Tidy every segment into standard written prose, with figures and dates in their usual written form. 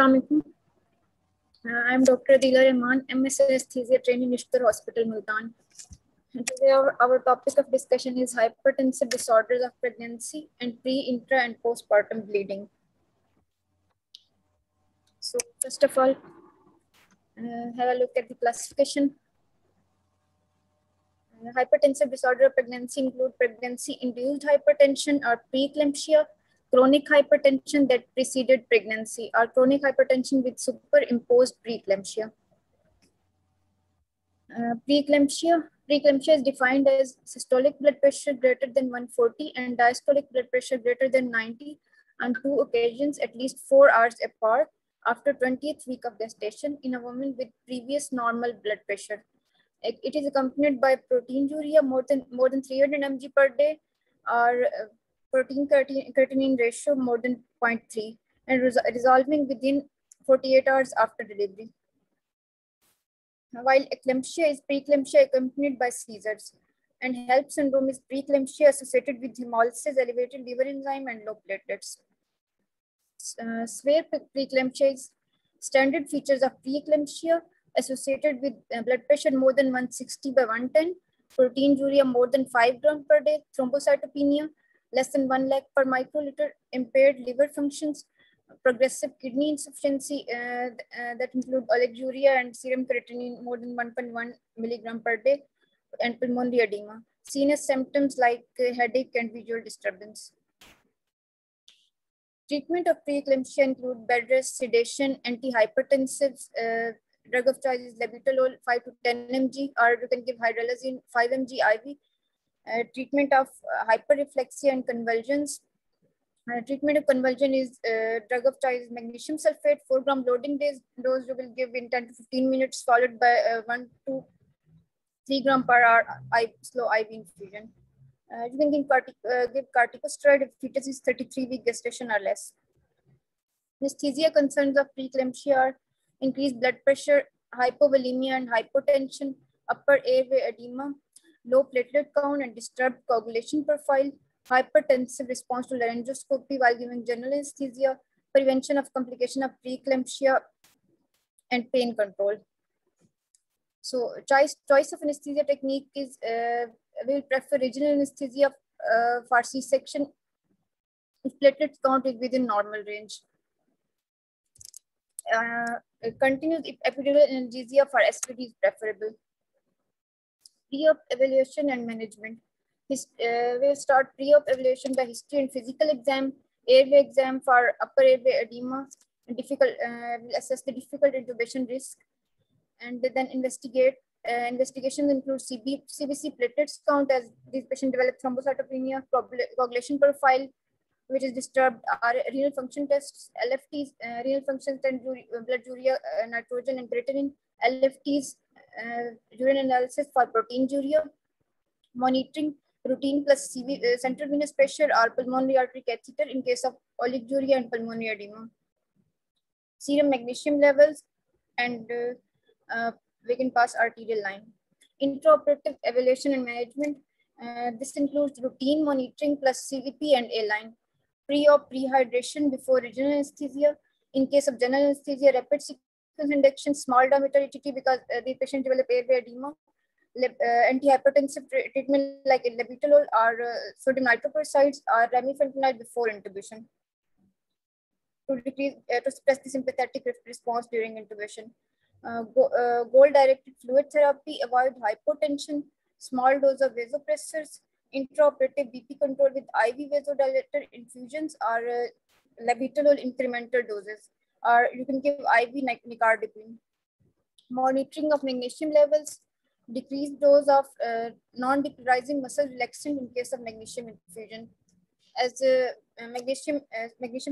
Assalamualaikum. I am Dr. Adila Rahman, MS Anesthesia trainee in Ishtar Hospital, Multan. And today our topic of discussion is hypertensive disorders of pregnancy and pre, intra, and postpartum bleeding. So first of all, have a look at the classification. Hypertensive disorder of pregnancy include pregnancy-induced hypertension or preeclampsia, chronic hypertension that preceded pregnancy, or chronic hypertension with superimposed preeclampsia. Preeclampsia is defined as systolic blood pressure greater than 140 and diastolic blood pressure greater than 90 on 2 occasions at least 4 hours apart after 20th week of gestation in a woman with previous normal blood pressure. It is accompanied by proteinuria more than 300 mg per day, or protein creatinine ratio more than 0.3 and resolving within 48 hours after delivery. While eclampsia is preeclampsia accompanied by seizures, and HELLP syndrome is preeclampsia associated with hemolysis, elevated liver enzyme, and low platelets. Severe preeclampsia is standard features of preeclampsia associated with blood pressure more than 160 by 110, proteinuria more than 5 grams per day, thrombocytopenia less than 1 lakh per microliter, impaired liver functions, progressive kidney insufficiency that include oliguria and serum creatinine more than 1.1 milligram per day, and pulmonary edema. CNS symptoms like headache and visual disturbance. Treatment of preeclampsia include bed rest, sedation, antihypertensives. Drug of choice is labetalol 5 to 10 mg, or you can give hydralazine 5 mg IV. Treatment of hyperreflexia and convulsions. Treatment of convulsion is drug of choice magnesium sulfate 4 gram loading dose you will give in 10 to 15 minutes, followed by 1 to 3 gram per hour slow IV infusion. You can give corticosteroid if fetus is 33 week gestation or less. Anesthesia concerns of preeclampsia are increased blood pressure, hypovolemia and hypotension, upper airway edema, low platelet count and disturbed coagulation profile, hypertensive response to laryngoscopy while giving general anesthesia, prevention of complication of preeclampsia, and pain control. So choice of anesthesia technique is we will prefer regional anesthesia for C-section if platelet count is within normal range. Continuous epidural analgesia for STD is preferable. Pre-op evaluation and management. We'll start pre-op evaluation by history and physical exam, airway exam for upper airway edema, and we'll assess the difficult intubation risk, and then investigations include CBC platelets count as these patients develop thrombocytopenia, coagulation profile, which is disturbed, are renal function tests, LFTs, renal function and blood urea, nitrogen and creatinine, LFTs, urine analysis for proteinuria, monitoring routine plus central venous pressure or pulmonary artery catheter in case of oliguria and pulmonary edema, serum magnesium levels, and we can pass arterial line. Intraoperative evaluation and management. This includes routine monitoring plus CVP and A-line. Pre-op rehydration before regional anesthesia. In case of general anesthesia, rapid sequence induction, small diameter ETT because the patient develop airway edema. Antihypertensive treatment like labetalol or sodium nitroprusides or remifentanil before intubation to suppress the sympathetic response during intubation. Goal-directed fluid therapy, avoid hypotension, small dose of vasopressors, intraoperative BP control with IV vasodilator infusions or labetalol incremental doses, or you can give IV nicardipine. Monitoring of magnesium levels, decreased dose of non-depolarizing muscle relaxant in case of magnesium infusion, as magnesium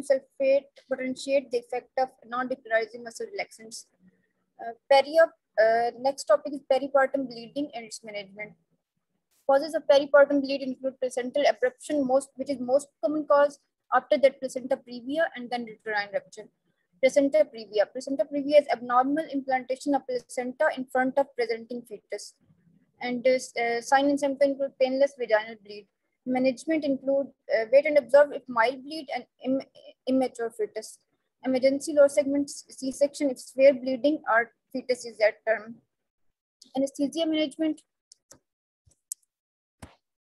sulfate potentiate the effect of non-depolarizing muscle relaxants. Next topic is peripartum bleeding and its management. Causes of peripartum bleed include placental abruption, which is most common cause. After that, placenta previa and then uterine rupture. Placenta previa. Placenta previa is abnormal implantation of placenta in front of presenting fetus. And sign and symptom include painless vaginal bleed. Management include wait and observe if mild bleed and immature fetus. Emergency lower segment C-section if severe bleeding or fetus is at term. Anesthesia management,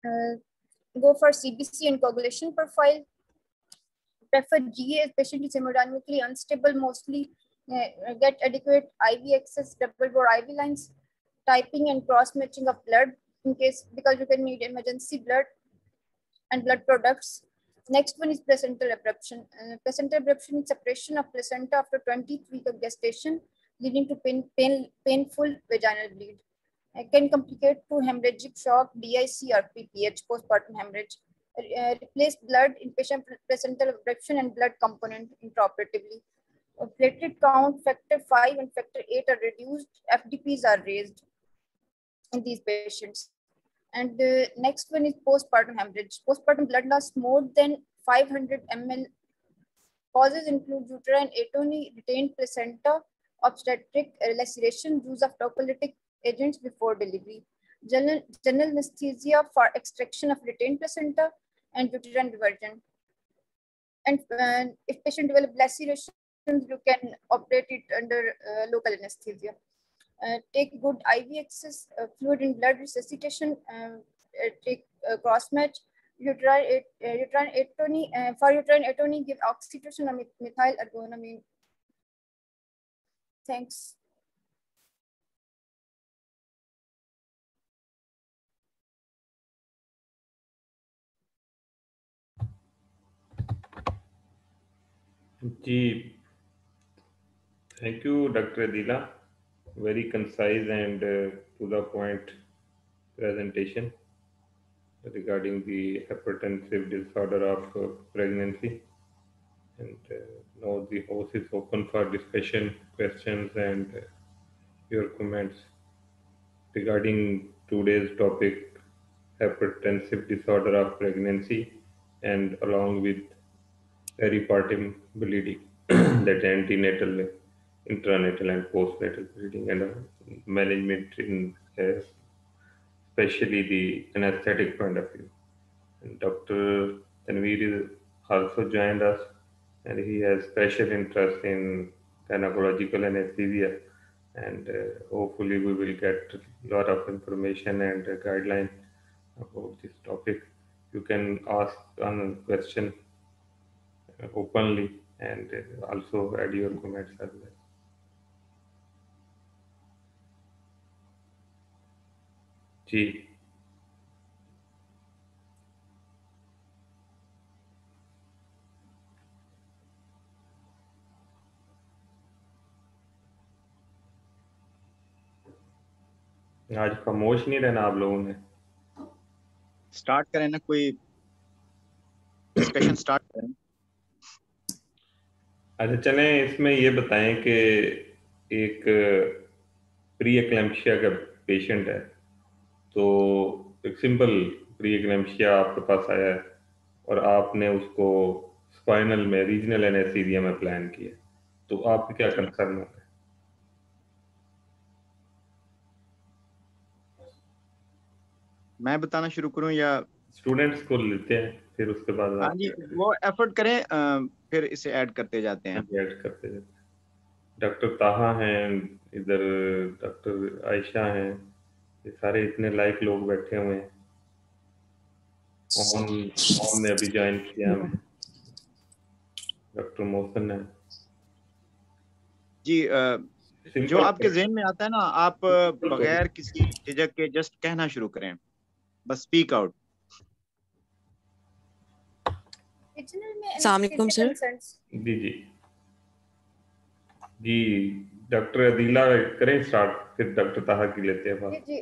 go for CBC and coagulation profile. Prefer GA if patient is hemodynamically unstable, mostly get adequate IV access, double bore IV lines, typing and cross matching of blood in case, because you can need emergency blood and blood products. Next one is placental abruption. Placental abruption is separation of placenta after 20th week of gestation, leading to painful vaginal bleed. It can complicate to hemorrhagic shock, DIC or PPH, postpartum hemorrhage. Replace blood in patient placental abruption and blood component intraoperatively. Platelet count factor 5 and factor 8 are reduced, FDPs are raised in these patients. And the next one is postpartum hemorrhage. Postpartum blood loss more than 500 ml. Causes include uterine atony, retained placenta, obstetric laceration, use of tocolytic agents before delivery, general anesthesia for extraction of retained placenta, and uterine diversion. And if patient develops laceration, you can operate it under local anesthesia. Take good IV access, fluid in blood resuscitation, take cross match, uterine atony. For uterine atony, give oxytocin or methyl ergotamine. Thanks. Thank you, Dr. Adila. Very concise and to the point presentation regarding the hypertensive disorder of pregnancy. And now the house is open for discussion, questions, and your comments regarding today's topic, hypertensive disorder of pregnancy, and along with peripartum bleeding, that antenatal, intranatal, and postnatal bleeding, and management in especially the anesthetic point of view. And Dr. Tanveer is also joined us, and he has special interest in gynecological anesthesia. And hopefully, we will get a lot of information and guideline about this topic. You can ask on question openly and also add your comments as well. जी आज खामोश नहीं रहना आप लोगों ने start करें ना कोई डिस्कशन स्टार्ट करें अच्छा चलें इसमें ये बताएं कि एक प्री एक्लैम्पशिया का पेशेंट है तो एक सिंपल प्री एक्लैम्पशिया आपके पास आया है और आपने उसको स्पाइनल में रीजनल एनेस्थीसिया में प्लान किया तो आपके क्या कंसर्न है मैं बताना शुरू करूं या स्टूडेंट्स को लेते हैं फिर उसके बाद हाँ जी वो एफर्ट करें फिर इसे ऐड करते जाते हैं ऐड करते जाते हैं डॉक्टर ताहा हैं इधर डॉक्टर आयशा हैं ये सारे इतने लाइक लोग बैठे हुए हैं ओम ने अभी ज्वाइन किया हमें डॉक्टर मोहसिन है जी जो आपके ज़हन में आता है ना आप बगैर किसी झिझक के जस्ट कहना शुरू करें बस स्पीक आउट अस्सलाम वालेकुम सर जी जी जी डॉक्टर अदीला करें स्टार्ट फिर डॉक्टर ताहा की लेते हैं बात जी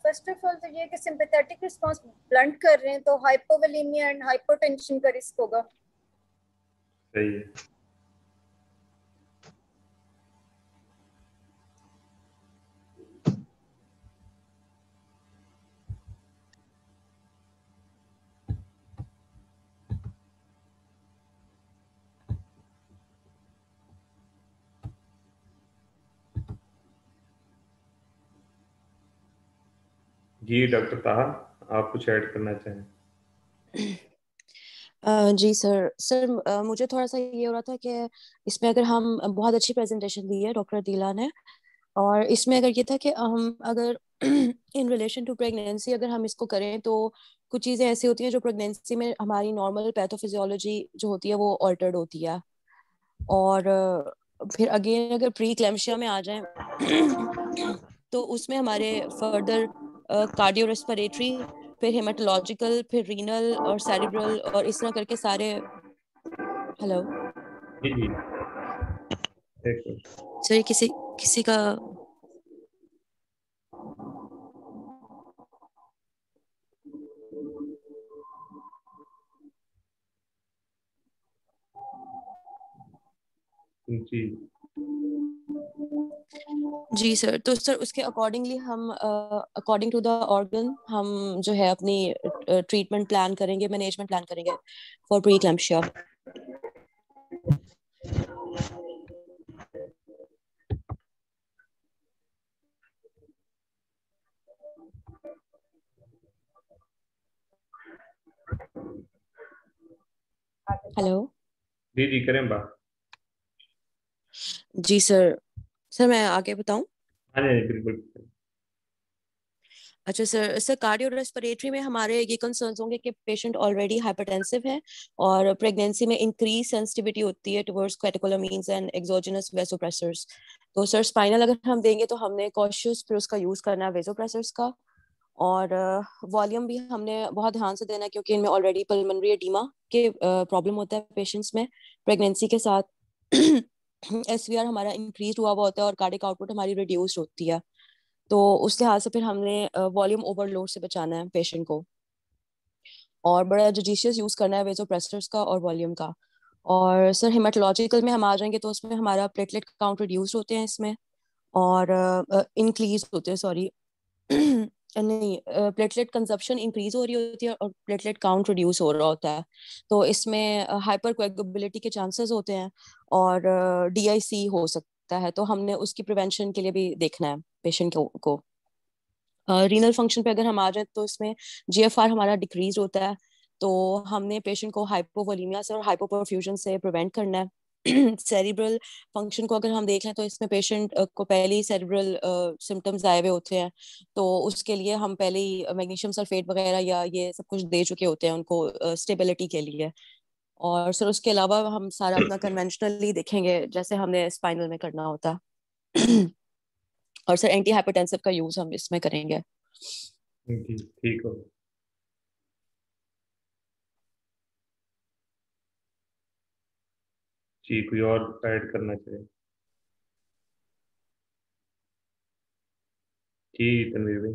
फर्स्ट ऑफ ऑल तो ये कि सिंपैथेटिक रिस्पांस ब्लंट कर रहे हैं तो हाइपोवोलेमिया एंड हाइपोटेंशन का रिस्क होगा सही है जी डॉक्टर ताहा आप कुछ ऐड करना चाहें जी सर। मुझे थोड़ा सा ये हो रहा था कि इसमें अगर हम बहुत अच्छी प्रेजेंटेशन दी है डॉक्टर अदीला ने, और इसमें अगर ये था कि हम अगर इन रिलेशन टू प्रेगनेंसी अगर हम इसको करें तो कुछ चीज़ें ऐसी होती हैं जो प्रेगनेंसी में हमारी नॉर्मल पैथोफिजियोलॉजी जो होती है वो ऑल्टर्ड होती है। और फिर अगेन अगर प्री क्लैम्शिया में आ जाएं तो उसमें हमारे फर्दर कार्डियो रेस्पिरेटरी, फिर हेमाटोलॉजिकल, फिर रीनल और सेरिब्रल और इस तरह करके सारे। हेलो जी जी, एक मिनट। सर, किसी किसी का जी जी सर। तो सर उसके अकॉर्डिंगली हम अकॉर्डिंग टू द ऑर्गन हम जो है अपनी ट्रीटमेंट प्लान करेंगे, मैनेजमेंट प्लान करेंगे फॉर प्री क्लैम्शिया। हेलो जी जी, करें बात। जी सर। सर मैं आगे बताऊं? हाँ जी बिल्कुल। अच्छा सर। कार्डियो रेस्पिरेटरी में हमारे ये कंसर्न्स होंगे कि पेशेंट ऑलरेडी हाइपरटेंसिव है और प्रेगनेंसी में इंक्रीज सेंसिटिविटी होती है टुवर्ड्स कैटेकोलामीन्स एंड एक्सोजेनस वेसोप्रेसर्स। तो सर स्पाइनल अगर हम देंगे तो हमने कॉशियस फिर उसका यूज करना है वेसोप्रेसर्स का, और वॉल्यूम भी हमने बहुत ध्यान से देना है क्योंकि इनमें ऑलरेडी पल्मोनरी एडीमा के प्रॉब्लम होता है पेशेंट्स में प्रेगनेंसी के साथ। एसवीआर हमारा इंक्रीज हुआ हुआ होता है और कार्डिक आउटपुट हमारी रिड्यूस्ड होती है। तो उस लिहाज से फिर हमने वॉल्यूम ओवरलोड से बचाना है पेशेंट को, और बड़ा जडिशियस यूज करना है वेसोप्रेसर्स का और वॉल्यूम का। और सर हेमाटोलॉजिकल में हम आ जाएंगे तो उसमें हमारा प्लेटलेट काउंट रिड्यूस होते हैं इसमें, और इंक्रीज होते हैं, सॉरी नहीं, प्लेटलेट कंजप्शन इंक्रीज हो रही होती है और प्लेटलेट काउंट रिड्यूस हो रहा होता है। तो इसमें हाइपर कोएगुलेबिलिटी के चांसेस होते हैं और डीआईसी हो सकता है, तो हमने उसकी प्रिवेंशन के लिए भी देखना है पेशेंट को। रीनल फंक्शन पे अगर हम आ जाए तो इसमें जीएफआर हमारा डिक्रीज होता है, तो हमने पेशेंट को हाइपोवोलीमिया से और हाइपोपरफ्यूजन से प्रिवेंट करना है। सेरिब्रल फंक्शन को अगर हम देख लें तो इसमें पेशेंट को पहले ही सेरिब्रल सिम्टम्स आए हुए होते हैं, तो उसके लिए हम पहले ही मैग्नीशियम सल्फेट वगैरह या ये सब कुछ दे चुके होते हैं उनको स्टेबिलिटी के लिए। और सर उसके अलावा हम सारा अपना कन्वेंशनली देखेंगे जैसे हमने स्पाइनल में करना होता है। और सर एंटी हाइपरटेंसिव का यूज हम इसमें करेंगे। जी ठीक हो। जी, कोई और ऐड करना चाहे? जी तनवीर भाई।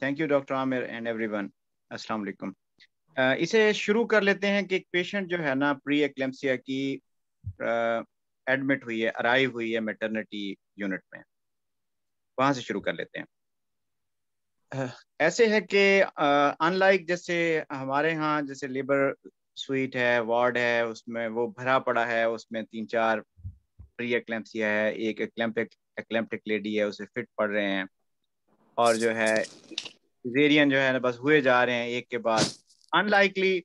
Thank you doctor Aamir and everyone. अस्सलाम वालेकुम। इसे शुरू कर लेते हैं कि एक पेशेंट जो है ना प्री एक्लेम्सिया की एडमिट हुई है, अराइव हुई है मैटरनिटी यूनिट में, वहां से शुरू कर लेते हैं। ऐसे है कि अनलाइक जैसे हमारे यहाँ जैसे लेबर स्वीट है, वार्ड है, उसमें वो भरा पड़ा है, उसमें 3-4 प्री एक्लेम्सिया है, एक एक्लेम्प्टिक लेडी है, उसे फिट पड़ रहे हैं, और जो है सिजेरियन जो है ना बस हुए जा रहे हैं एक के बाद। अनलाइकली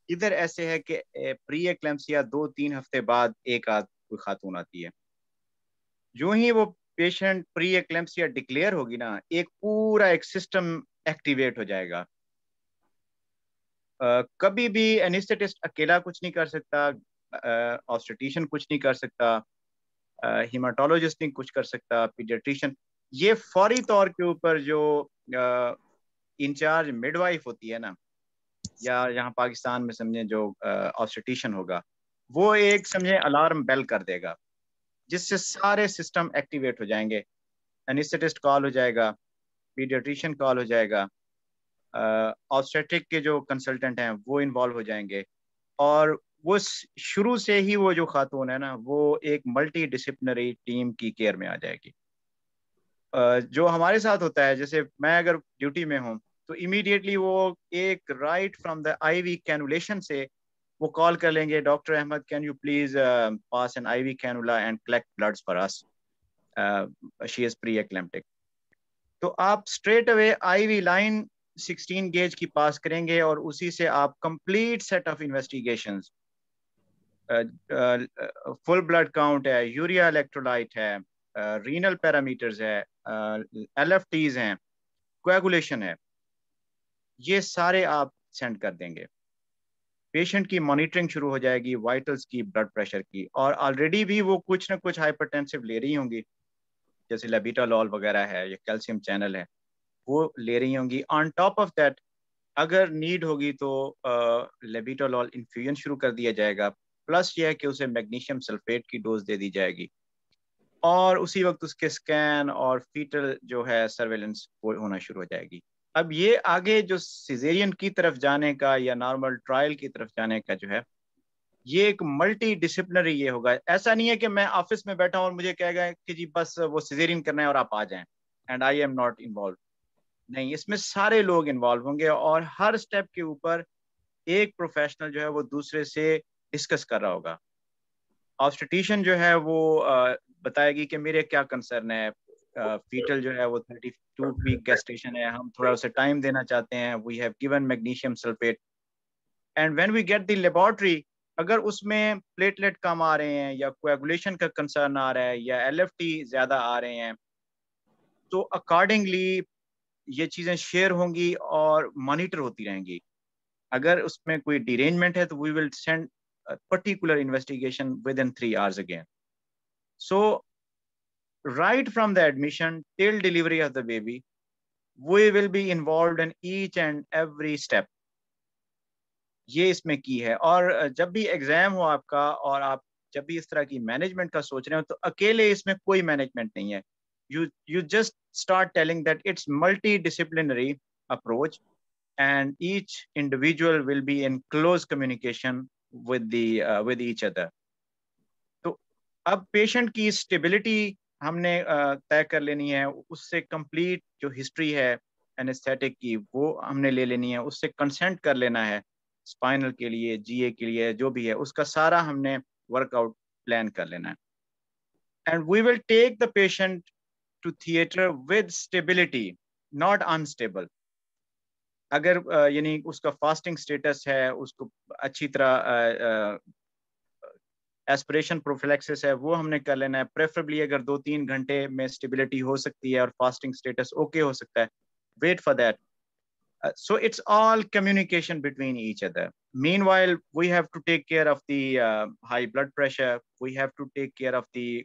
इधर ऐसे है कि प्री एक्लेम्सिया 2-3 हफ्ते बाद एक आध कोई खातून आती है। जो ही वो पेशेंट प्री एक्लेम्सिया डिक्लेयर होगी ना, एक पूरा एक सिस्टम एक्टिवेट हो जाएगा। कभी भी एनेस्थेटिस्ट अकेला कुछ नहीं कर सकता, ऑब्स्टेट्रिशियन कुछ नहीं कर सकता, हिमाटोलॉजिस्ट नहीं कुछ कर सकता, पीडियाट्रिशियन। ये फौरी तौर के ऊपर जो इंचार्ज मिडवाइफ होती है ना, या यहाँ पाकिस्तान में समझे जो ऑब्स्टेट्रिशियन होगा, वो एक समझे अलार्म बेल कर देगा, जिससे सारे सिस्टम एक्टिवेट हो जाएंगे। एनेस्थेटिस्ट कॉल हो जाएगा, पीडियाट्रिशियन कॉल हो जाएगा, ऑब्स्टेट्रिक के जो कंसल्टेंट हैं वो इन्वॉल्व हो जाएंगे, और वो शुरू से ही वो जो खातून है ना वो एक मल्टी डिसिप्लिनरी टीम की केयर में आ जाएगी। जो हमारे साथ होता है, जैसे मैं अगर ड्यूटी में हूँ तो इमीडिएटली वो एक right from the IV cannulation से वो कॉल कर लेंगे, doctor Ahmed can you please pass an IV cannula and collect bloods for us, she is pre eclamptic. तो आप straight away IV line 16 gauge की पास करेंगे और उसी से आप complete set of investigations, full blood count है, यूरिया इलेक्ट्रोलाइट है, रीनल पैरामीटर्स है, LFTs हैं, कोएगुलेशन है, ये सारे आप सेंड कर देंगे। पेशेंट की मॉनिटरिंग शुरू हो जाएगी, वाइटल्स की, ब्लड प्रेशर की, और ऑलरेडी भी वो कुछ ना कुछ हाइपरटेंसिव ले रही होंगी, जैसे लेबिटालॉल वगैरह है या कैल्शियम चैनल है, वो ले रही होंगी। ऑन टॉप ऑफ दैट अगर नीड होगी तो लेबिटालॉल इन्फ्यूजन शुरू कर दिया जाएगा, प्लस ये है कि उसे मैग्नीशियम सल्फेट की डोज दे दी जाएगी, और उसी वक्त उसके स्कैन और फीटल जो है सर्वेलेंस वो होना शुरू हो जाएगी। अब ये आगे जो सिजेरियन की तरफ जाने का या नॉर्मल ट्रायल की तरफ जाने का जो है, ये एक मल्टी डिसिप्लिनरी ये होगा। ऐसा नहीं है कि मैं ऑफिस में बैठा हूँ और मुझे कहेगा कि जी बस वो सिजेरियन करना है और आप आ जाएं and I am not involve. नहीं, इसमें सारे लोग इन्वॉल्व होंगे और हर स्टेप के ऊपर एक प्रोफेशनल जो है वो दूसरे से डिस्कस कर रहा होगा। ऑब्स्टेट्रिशियन जो है वो बताएगी कि मेरे क्या कंसर्न है, फीटल जो है वो 32 वीक गेस्टेशन है, हम थोड़ा उसे टाइम देना चाहते हैं, we have given magnesium sulphate, and when we get the laboratory, अगर उसमें प्लेटलेट कम आ रहे हैं या कोएगुलेशन का कंसर्न आ रहा है या LFT ज्यादा आ रहे हैं, तो अकॉर्डिंगली ये चीजें शेयर होंगी और मॉनिटर होती रहेंगी। अगर उसमें कोई डिरेंजमेंट है तो we will send particular investigation with in 3 hours again. So right from the admission till delivery of the baby, we will be involved in each and every step. ये इसमें की है। और जब भी एग्जाम हो आपका और आप जब भी इस तरह की मैनेजमेंट का सोच रहे हो, तो अकेले इसमें कोई मैनेजमेंट नहीं है। you just start telling that it's multidisciplinary approach and each individual will be in close communication with each other. तो अब पेशेंट की स्टेबिलिटी हमने तय कर लेनी है, उससे कंप्लीट जो हिस्ट्री है एनेस्थेटिक की वो हमने ले लेनी है, उससे कंसेंट कर लेना है स्पाइनल के लिए, GA के लिए, जो भी है उसका सारा हमने वर्कआउट प्लान कर लेना है। And we will take the patient to theatre with stability, not unstable. अगर यानी उसका फास्टिंग स्टेटस है, उसको अच्छी तरह एस्पिरेशन प्रोफिलैक्सिस है, वो हमने कर लेना है। प्रेफरेबली अगर 2-3 घंटे में स्टेबिलिटी हो सकती है और फास्टिंग स्टेटस ओके हो सकता है, wait for that. So it's all communication between each other. Meanwhile, we have to take care of the high blood pressure. We have to take care of the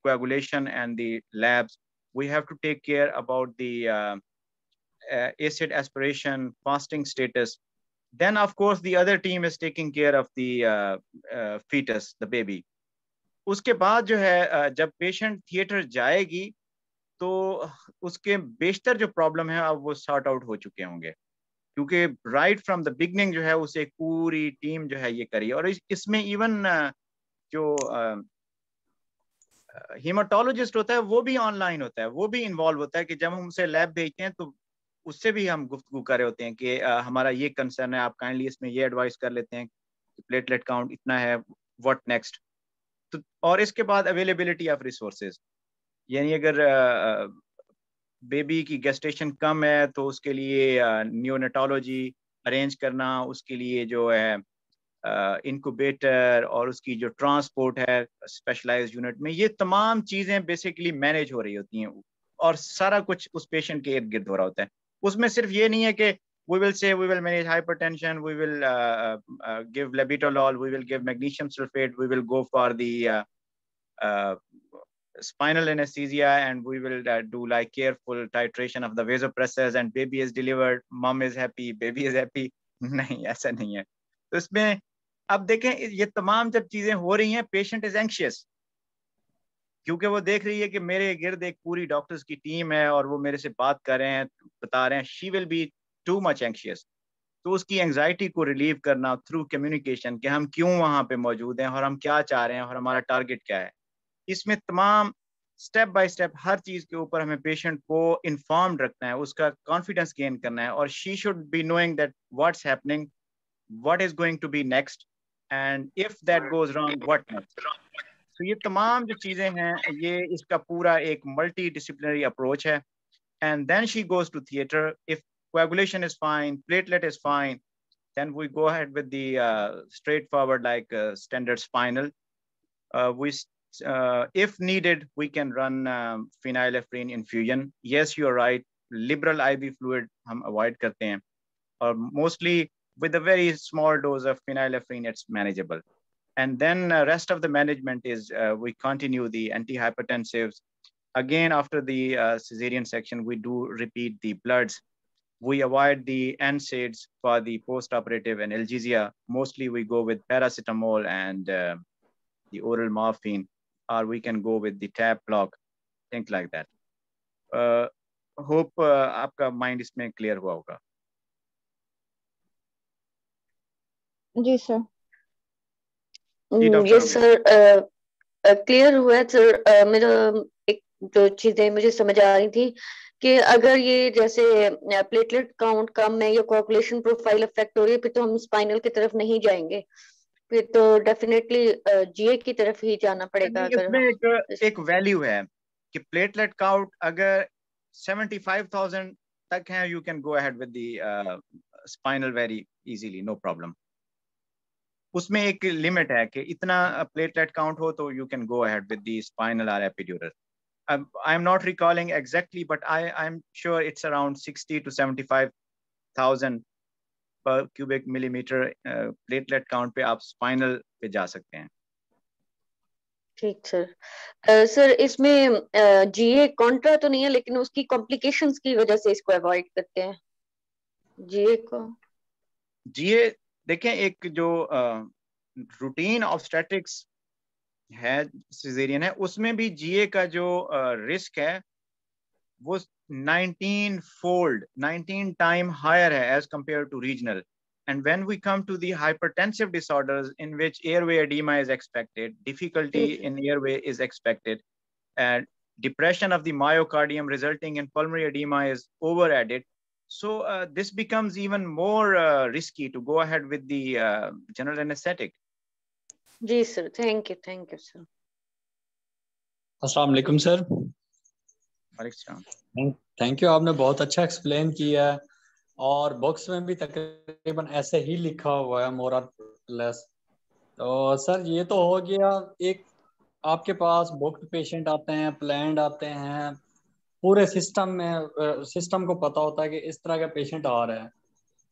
coagulation and the labs. We have to take care about the acid aspiration, fasting status. Then, of course, the other team is taking care of the fetus, the baby. उसके बाद जो है जब patient theatre जाएगी तो उसके बेशतर जो problem है अब वो सॉर्ट आउट हो चुके होंगे, क्योंकि राइट फ्रॉम द बिगनिंग जो है उसे एक पूरी टीम जो है ये करी। और इसमें इवन जो हीमाटोलॉजिस्ट होता है वो भी ऑनलाइन होता है, वो भी इन्वॉल्व होता है कि जब हम उसे लैब भेजते हैं तो उससे भी हम गुफ्तगू कर रहे होते हैं कि हमारा ये कंसर्न है, आप काइंडली इसमें ये एडवाइस कर लेते हैं कि प्लेटलेट काउंट इतना है, व्हाट नेक्स्ट। तो और इसके बाद अवेलेबिलिटी ऑफ रिसोर्सेज, यानी अगर बेबी की गेस्टेशन कम है तो उसके लिए न्यूनेटोलॉजी अरेंज करना, उसके लिए जो है इनक्यूबेटर और उसकी जो ट्रांसपोर्ट है स्पेशलाइज्ड यूनिट में, ये तमाम चीज़ें बेसिकली मैनेज हो रही होती हैं और सारा कुछ उस पेशेंट के इर्द गिर्द हो रहा होता है। उसमें सिर्फ ये नहीं है कि we will manage hypertension, we will give labetalol, we will give magnesium sulfate, we will go for the spinal anesthesia, and we will do like careful titration of the vasopressors, and baby is delivered, mom is happy, baby is happy. नहीं, ऐसा नहीं है। तो इसमें अब देखें, ये तमाम जब चीजें हो रही हैं, पेशेंट इज एंशियस, क्योंकि वो देख रही है कि मेरे गिर्द एक पूरी डॉक्टर्स की टीम है और वो मेरे से बात कर रहे हैं, बता रहे हैं। She will be too much anxious. तो उसकी एंजाइटी को रिलीव करना थ्रू कम्युनिकेशन कि हम क्यों वहां पे मौजूद हैं और हम क्या चाह रहे हैं और हमारा टारगेट क्या है, इसमें तमाम स्टेप बाय स्टेप हर चीज के ऊपर हमें पेशेंट को इन्फॉर्म्ड रखना है, उसका कॉन्फिडेंस गेन करना है, और she should be knowing that what's happening, what is going to be next, and if that goes wrong what next. तो ये तमाम जो चीजें हैं, ये इसका पूरा एक मल्टी डिसिप्लिनरी अप्रोच है। And then she goes to theatre. If coagulation is fine, platelet is fine, then we go ahead with the straightforward like standard spinal. If needed, we can run phenylephrine infusion. Yes, you are right. Liberal IV fluid हम avoid करते हैं, or mostly with a very small dose of phenylephrine, it's manageable. And then rest of the management is we continue the antihypertensives. Again, after the cesarean section, we do repeat the bloods. We avoid the NSAIDs for the post-operative analgesia. Mostly we go with paracetamol and the oral morphine, or we can go with the TAP block, things like that. Hope आपका mind इसमें clear हुआ होगा. जी sir. Yes sir, clear हुआ है sir. मेरा एक जो चीजें मुझे समझ आ रही थी कि अगर ये जैसे प्लेटलेट काउंट कम है या कोआगुलेशन प्रोफाइल अफेक्ट हो रही है, फिर तो हम स्पाइनल की तरफ नहीं जाएंगे, फिर तो डेफिनेटली जीए की तरफ ही जाना पड़ेगा. अगर एक वैल्यू है कि प्लेटलेट काउंट अगर 75,000 तक है, you can go ahead with the spinal very easily, no problem. उसमें एक लिमिट है कि इतना प्लेटलेट काउंट हो तो you can go ahead with the spinal और epidural. I am not recalling exactly, but I'm sure it's around 60 to 75,000 per cubic millimeter platelet count पे आप स्पाइनल पे जा सकते हैं. ठीक सर. सर इसमें जीए कॉन्ट्रा तो नहीं है, लेकिन उसकी कॉम्प्लिकेशंस की वजह से इसको अवॉइड करते हैं जीए को. जीए देखें, एक जो रूटीन ऑब्स्टेट्रिक्स है, सिजेरियन है, उसमें भी जीए का जो रिस्क है वो 19 टाइम हायर है as compare to regional. And when we come to the hypertensive disorders in which airway edema is expected, difficulty in airway is expected, and depression of the myocardium resulting in pulmonary edema is over added. So this becomes even more risky to go ahead with the general anesthetic. Ji sir, thank you sir. अस्सलाम वालेकुम sir. वालेकुम. Thank you, आपने बहुत अच्छा explain किया है और box में भी तकरीबन ऐसे ही लिखा हुआ है मोर और लेस. तो सर ये तो हो गया, एक आपके पास बुक्ड पेशेंट आते हैं, प्लान्ड आते हैं, पूरे सिस्टम में सिस्टम को पता होता है कि इस तरह का पेशेंट आ रहा है.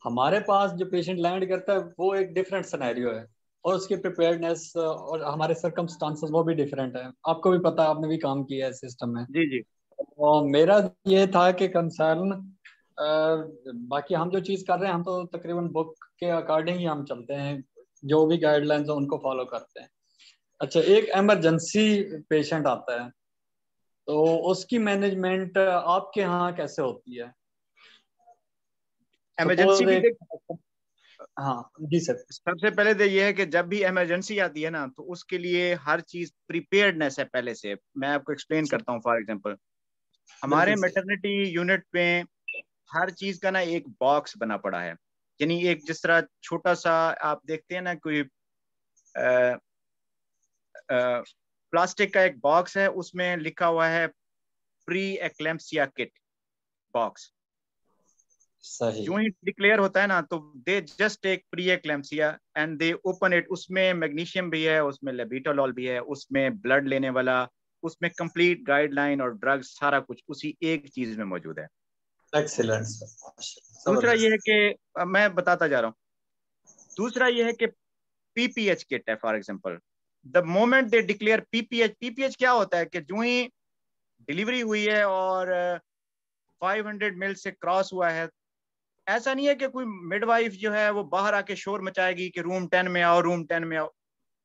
हमारे पास जो पेशेंट लैंड करता है वो एक डिफरेंट सिनेरियो है और उसकी प्रिपेयर्डनेस और हमारे सर्कमस्टांसेस वो भी डिफरेंट है. आपको भी पता है, आपने भी काम किया है सिस्टम में. जी जी. और मेरा ये था कि कंसर्न, बाकी हम जो चीज़ कर रहे हैं हम तो तकरीबन बुक के अकॉर्डिंग ही हम चलते हैं, जो भी गाइडलाइंस है उनको फॉलो करते हैं. अच्छा, एक इमरजेंसी पेशेंट आता है तो उसकी मैनेजमेंट आपके यहाँ कैसे होती है? इमरजेंसी भी हाँ जी सर. सबसे पहले तो ये है कि जब भी इमरजेंसी आती है ना, तो उसके लिए हर चीज प्रिपेयर्डनेस है पहले से. मैं आपको एक्सप्लेन करता हूँ. फॉर एग्जांपल, हमारे मैटरनिटी यूनिट में हर चीज का ना एक बॉक्स बना पड़ा है. यानी एक जिस तरह छोटा सा आप देखते हैं ना, कोई प्लास्टिक का एक बॉक्स है, उसमें लिखा हुआ है प्री एक्लेम्सिया किट बॉक्स. जो ही डिक्लेयर होता है ना, तो they just take pre eclampsia and they open it. उसमें मैग्नीशियम भी है, उसमें लेबिटोलॉल भी है, उसमें ब्लड लेने वाला, उसमें कंप्लीट गाइडलाइन और ड्रग्स, सारा कुछ उसी एक चीज में मौजूद है. एक्सीलेंट. दूसरा ये है कि मैं बताता जा रहा हूँ. दूसरा ये है कि पीपीएच किट है. For example, the moment they declare PPH क्या होता है कि जो ही डिलीवरी हुई है और 500 मिल से क्रॉस हुआ है, ऐसा नहीं है कि कोई मिडवाइफ जो है वो बाहर आके शोर मचाएगी कि रूम 10 में आओ, रूम 10 में आओ.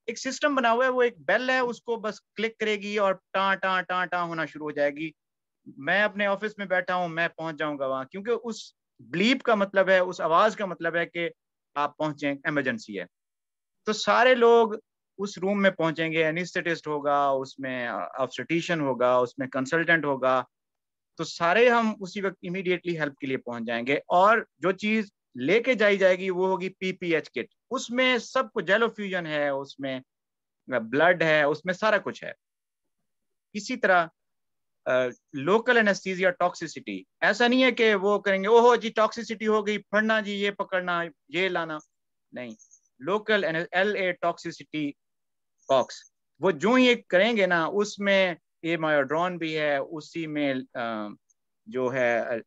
एक सिस्टम बना हुआ है, वो एक बेल है, उसको बस क्लिक करेगी और टां टां टां टां होना शुरू हो जाएगी. मैं अपने ऑफिस में बैठा हूं, मैं पहुंच जाऊंगा वहां, क्योंकि उस ब्लीप का मतलब है, उस आवाज का मतलब है कि आप पहुंचे, इमरजेंसी है. तो सारे लोग उस रूम में पहुंचेंगे. एनेस्थेटिस्ट होगा, उसमें ऑब्स्टेट्रिशियन होगा, उसमें कंसल्टेंट होगा. तो सारे हम उसी वक्त इमीडिएटली हेल्प के लिए पहुंच जाएंगे. और जो चीज लेके जाई जाएगी वो होगी पीपीएच किट. उसमें सब कुछ, जेलोफ्यूजन है, उसमें ब्लड है, उसमें सारा कुछ है. इसी तरह लोकल एनेस्थीसिया टॉक्सिसिटी, ऐसा नहीं है कि वो करेंगे ओहो जी टॉक्सिसिटी हो गई, फड़ना जी, ये पकड़ना, ये लाना, नहीं। लोकल LA टॉक्सिसिटी बॉक्स, वो जो ही एक करेंगे ना, उसमें ये मायोड्रॉन भी है, उसी में जो है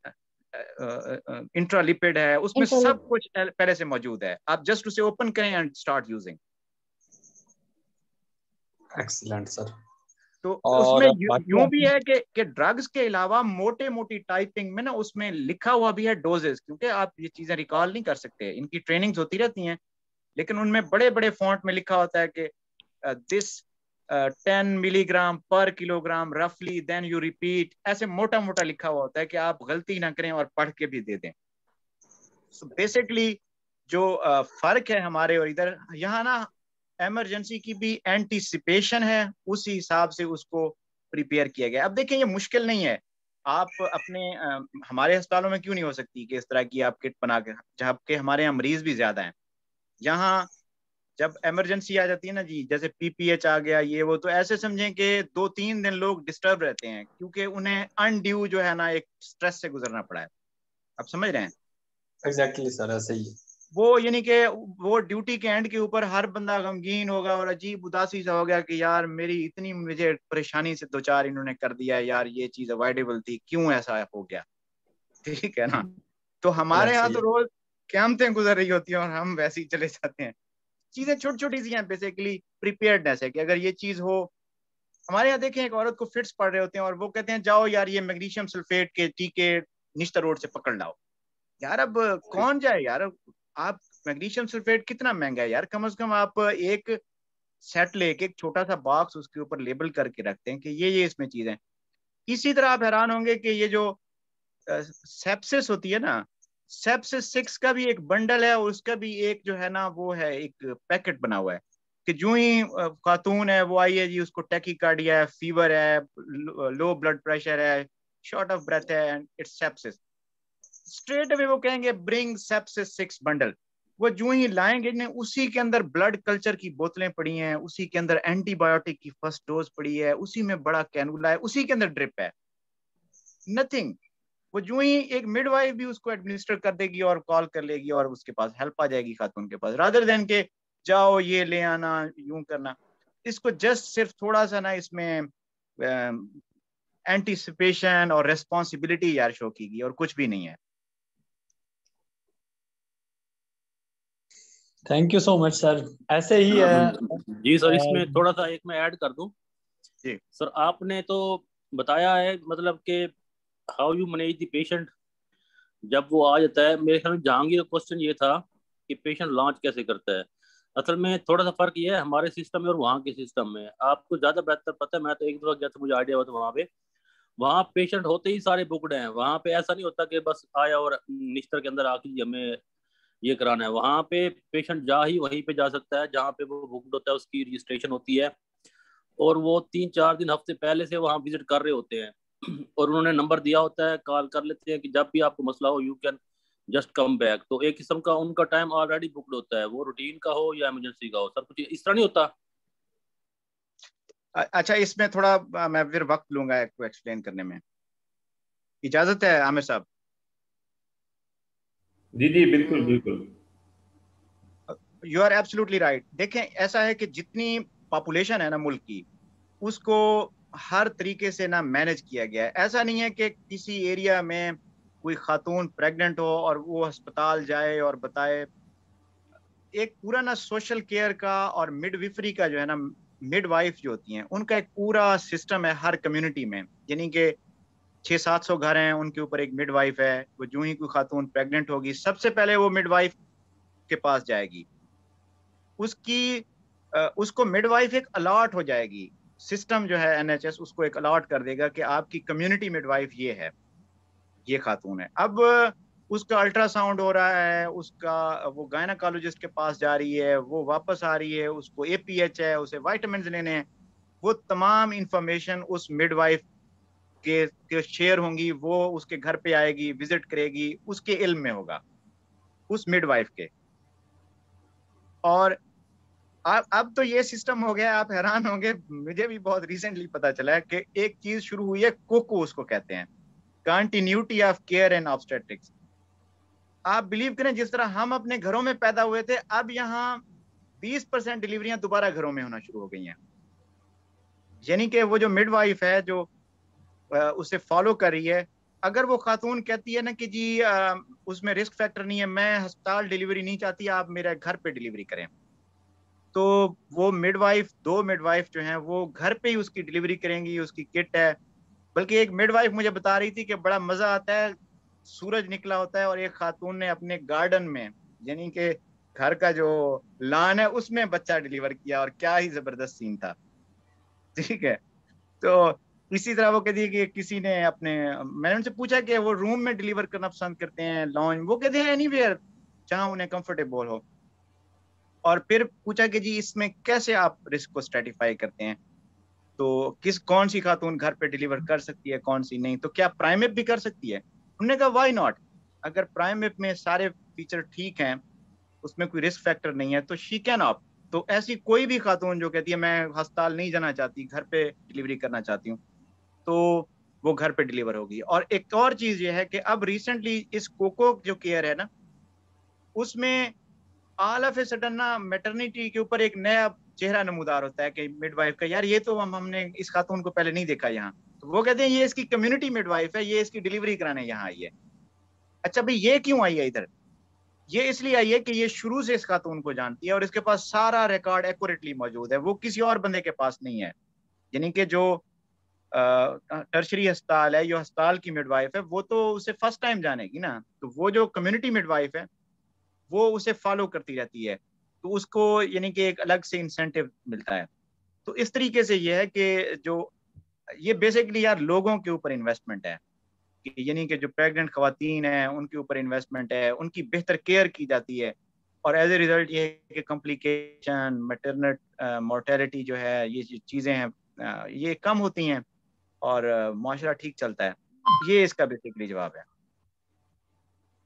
इंट्रालिपिड है, उसमें सब कुछ पहले से मौजूद है। आप जस्ट उसे ओपन करें and start using. Excellent sir. तो और उसमें यूं भी है कि ड्रग्स के अलावा मोटे मोटी टाइपिंग में ना उसमें लिखा हुआ भी है डोजेस, क्योंकि आप ये चीजें रिकॉल नहीं कर सकते, इनकी ट्रेनिंग्स होती रहती हैं, लेकिन उनमें बड़े बड़े फॉन्ट में लिखा होता है कि दिस 10 मिलीग्राम पर किलोग्राम रफली, देन यू रिपीट, ऐसे मोटा मोटा लिखा हुआ होता है कि आप गलती ना करें और पढ़ के भी दे दें। सो बेसिकली जो फर्क है हमारे और इधर, यहाँ ना इमरजेंसी की भी एंटीसिपेशन है, उसी हिसाब से उसको प्रिपेयर किया गया। अब देखिए ये मुश्किल नहीं है, आप अपने हमारे अस्पतालों में क्यों नहीं हो सकती कि इस तरह की आप किट बना के, जबकि हमारे यहाँ मरीज भी ज्यादा हैं। यहाँ जब इमरजेंसी आ जाती है ना जी, जैसे PPH आ गया ये वो, तो ऐसे समझें कि 2-3 दिन लोग डिस्टर्ब रहते हैं, क्योंकि उन्हें अनड्यू जो है ना एक स्ट्रेस से गुजरना पड़ा है। आप समझ रहे हैं? एग्जैक्टली सर, ऐसे ही। वो यानी कि वो ड्यूटी के एंड के ऊपर हर बंदा गमगीन होगा और अजीब उदासी सा हो गया कि यार मेरी इतनी मुझे परेशानी से दो चार इन्होंने कर दिया, यार ये चीज अवॉइडेबल थी, क्यों ऐसा हो गया। ठीक है ना? तो हमारे यहाँ तो रोज क़यामतें गुजर रही होती हैं और हम वैसे ही चले जाते हैं। चीजें छोटी छोटी सी हैं, बेसिकली प्रिपेयर्डनेस है कि अगर ये चीज हो। हमारे यहाँ देखें, एक औरत को फिट्स पड़ रहे होते हैं और वो कहते हैं जाओ यार ये मैग्नीशियम सल्फेट के टीके निश्तर रोड से पकड़ लाओ। यार अब कौन जाए यार, आप मैग्नीशियम सल्फेट कितना महंगा है यार, कम से कम आप एक सेट लेके एक छोटा सा बॉक्स उसके ऊपर लेबल करके रखते हैं कि ये इसमें चीजें। इसी तरह आप हैरान होंगे कि ये जो सेप्सिस होती है ना, सेप्सिस 6 का भी एक बंडल है, उसका भी एक जो है ना वो है एक पैकेट बना हुआ है कि जो ही खातून है वो आई है जी, उसको टैकीकार्डिया है, फीवर है, लो ब्लड प्रेशर है, शॉर्ट ऑफ ब्रेथ है and it's sepsis, straight away वो कहेंगे ब्रिंग सेप्सिस 6 बंडल। वो जो ही लाएंगे ने, उसी के अंदर ब्लड कल्चर की बोतलें पड़ी हैं, उसी के अंदर एंटीबायोटिक की फर्स्ट डोज पड़ी है, उसी में बड़ा कैनुला है, उसी के अंदर ड्रिप है, नथिंग। वो जो ही एक मिडवाइफ भी उसको एडमिनिस्टर कर देगी और कॉल कर लेगी और उसके पास हेल्प आ जाएगी खातून के पास, रादर देन के जाओ ये ले आना, यूं करना। इसको जस्ट सिर्फ थोड़ा सा ना इसमें एंटीसिपेशन और रेस्पॉन्सिबिलिटी यार शो कीगी, और कुछ भी नहीं है। Thank you so much sir, ऐसे ही है जी सर। इसमें थोड़ा सा एक मैं ऐड कर दूं जी सर। आपने तो बताया है मतलब कि how you manage the patient जब वो आ जाता है। मेरे ख्याल में जहांगीर का क्वेश्चन ये था कि पेशेंट लॉन्च कैसे करता है। असल में थोड़ा सा फर्क ये है हमारे सिस्टम में और वहाँ के सिस्टम में, आपको ज्यादा बेहतर पता है। मैं तो एक दफा गया था, मुझे आइडिया हुआ था वहाँ पे। वहाँ पेशेंट होते ही सारे बुकड हैं। वहाँ पे ऐसा नहीं होता कि बस आया और निश्तर के अंदर आके हमें ये कराना है। वहाँ पे पेशेंट जा ही वहीं पे जा सकता है जहाँ पे वो बुकड होता है, उसकी रजिस्ट्रेशन होती है और वो 3-4 दिन हफ्ते पहले से वहाँ विजिट कर रहे होते हैं और उन्होंने नंबर दिया होता है, कॉल कर लेते हैं कि जब भी आपको मसला हो you can just come back. तो एक किस्म का उनका टाइम ऑलरेडी बुकड होता है, वो रूटीन का हो या इमरजेंसी का हो। सर कुछ इस तरह नहीं होता? अच्छा, इसमें थोड़ा मैं फिर वक्त लूंगा आपको एक्सप्लेन करने में, इजाजत है आमिर साहब? जी जी बिल्कुल बिल्कुल। You are absolutely right. देखें, ऐसा है कि जितनी पॉपुलेशन है ना मुल्क की, उसको हर तरीके से ना मैनेज किया गया है। ऐसा नहीं है कि किसी एरिया में कोई खातून प्रेग्नेंट हो और वो अस्पताल जाए और बताए। एक पूरा ना सोशल केयर का और मिडविफरी का जो है ना, मिडवाइफ जो होती हैं उनका एक पूरा सिस्टम है हर कम्युनिटी में। यानी कि 600-700 घर हैं, उनके ऊपर एक मिडवाइफ है। वो जो ही कोई खातून प्रेग्नेंट होगी, सबसे पहले वो मिडवाइफ के पास जाएगी। उसको मिडवाइफ एक अलॉट हो जाएगी। सिस्टम जो है NHS उसको एक अलॉट कर देगा कि आपकी कम्युनिटी मिडवाइफ ये है, ये खातून है। अब उसका अल्ट्रासाउंड हो रहा है, उसका वो गायनाकोलॉजिस्ट के पास जा रही है, वो वापस आ रही है, उसको APH है, उसे वाइटामिन लेने हैं। वो तमाम इंफॉर्मेशन उस मिडवाइफ के शेयर होंगी। वो उसके घर पे आएगी, विजिट करेगी, उसके इल्म में होगा उस मिडवाइफ के। और अब तो ये सिस्टम हो गया, आप हैरान होंगे, मुझे भी बहुत रिसेंटली पता चला है कि एक चीज शुरू हुई है, कोको उसको कहते हैं, continuity of care and obstetrics. आप बिलीव करें, जिस तरह हम अपने घरों में पैदा हुए थे, अब यहाँ 20% डिलीवरियां दोबारा घरों में होना शुरू हो गई हैं। यानी कि वो जो मिडवाइफ है जो उसे फॉलो कर रही है, अगर वो खातून कहती है ना कि जी उसमें रिस्क फैक्टर नहीं है, मैं अस्पताल डिलीवरी नहीं चाहती, आप मेरे घर पे डिलीवरी करें, तो वो मिडवाइफ, 2 मिडवाइफ जो हैं वो घर पे ही उसकी डिलीवरी करेंगी, उसकी किट है। बल्कि एक मिडवाइफ मुझे बता रही थी कि बड़ा मजा आता है, सूरज निकला होता है और एक खातून ने अपने गार्डन में, यानी कि घर का जो लान है उसमें बच्चा डिलीवर किया, और क्या ही जबरदस्त सीन था। ठीक है, तो इसी तरह वो कहती है कि किसी ने अपने, मैंने उनसे पूछा कि वो रूम में डिलीवर करना पसंद करते हैं, लॉन्च, वो कहते हैं एनीवेयर जहां उन्हें कंफर्टेबल हो। और फिर पूछा कि जी इसमें कैसे आप रिस्क को स्ट्रेटिफाई करते हैं, तो कौन सी खातून घर पे डिलीवर कर सकती है, कौन सी नहीं, तो क्या प्राइमेप भी कर सकती है? उन्होंने कहा व्हाई नॉट, अगर प्राइमेप में सारे फीचर ठीक हैं, उसमें कोई रिस्क फैक्टर नहीं है, तो शी कैन ऑप्ट। तो ऐसी कोई भी खातून जो कहती है मैं अस्पताल नहीं जाना चाहती, घर पे डिलीवरी करना चाहती हूँ, तो वो घर पे डिलीवर होगी। और एक और चीज ये है कि अब रिसेंटली इस कोको जो केयर है ना, उसमें ऑल ऑफ ए सडन ना मैटरनिटी के ऊपर एक नया चेहरा नमूदार होता है कि मिडवाइफ का, यार ये तो हमने इस खातून को पहले नहीं देखा यहाँ, तो वो कहते हैं ये इसकी कम्युनिटी मिडवाइफ है, ये इसकी डिलीवरी कराने यहाँ आई है। अच्छा भाई ये क्यों आई है इधर? ये इसलिए आई है कि ये शुरू से इस खातून को जानती है और इसके पास सारा रिकॉर्ड एक्यूरेटली मौजूद है, वो किसी और बंदे के पास नहीं है। यानी कि जो टर्शरी अस्पताल है, जो अस्पताल की मिडवाइफ है, वो तो उसे फर्स्ट टाइम जानेगी ना, तो वो जो कम्युनिटी मिडवाइफ है वो उसे फॉलो करती रहती है, तो उसको यानी कि एक अलग से इंसेंटिव मिलता है। तो इस तरीके से ये है कि जो ये बेसिकली यार लोगों के ऊपर इन्वेस्टमेंट है, कि यानी कि जो प्रेग्नेंट खवातीन हैं उनके ऊपर इन्वेस्टमेंट है, उनकी बेहतर केयर की जाती है, और एज ए रिजल्ट ये है कि कॉम्प्लिकेशन, मैटरनल मोर्टेलिटी जो है, ये जो चीज़ें हैं ये कम होती हैं और माशरा ठीक चलता है। ये इसका बेसिकली जवाब है।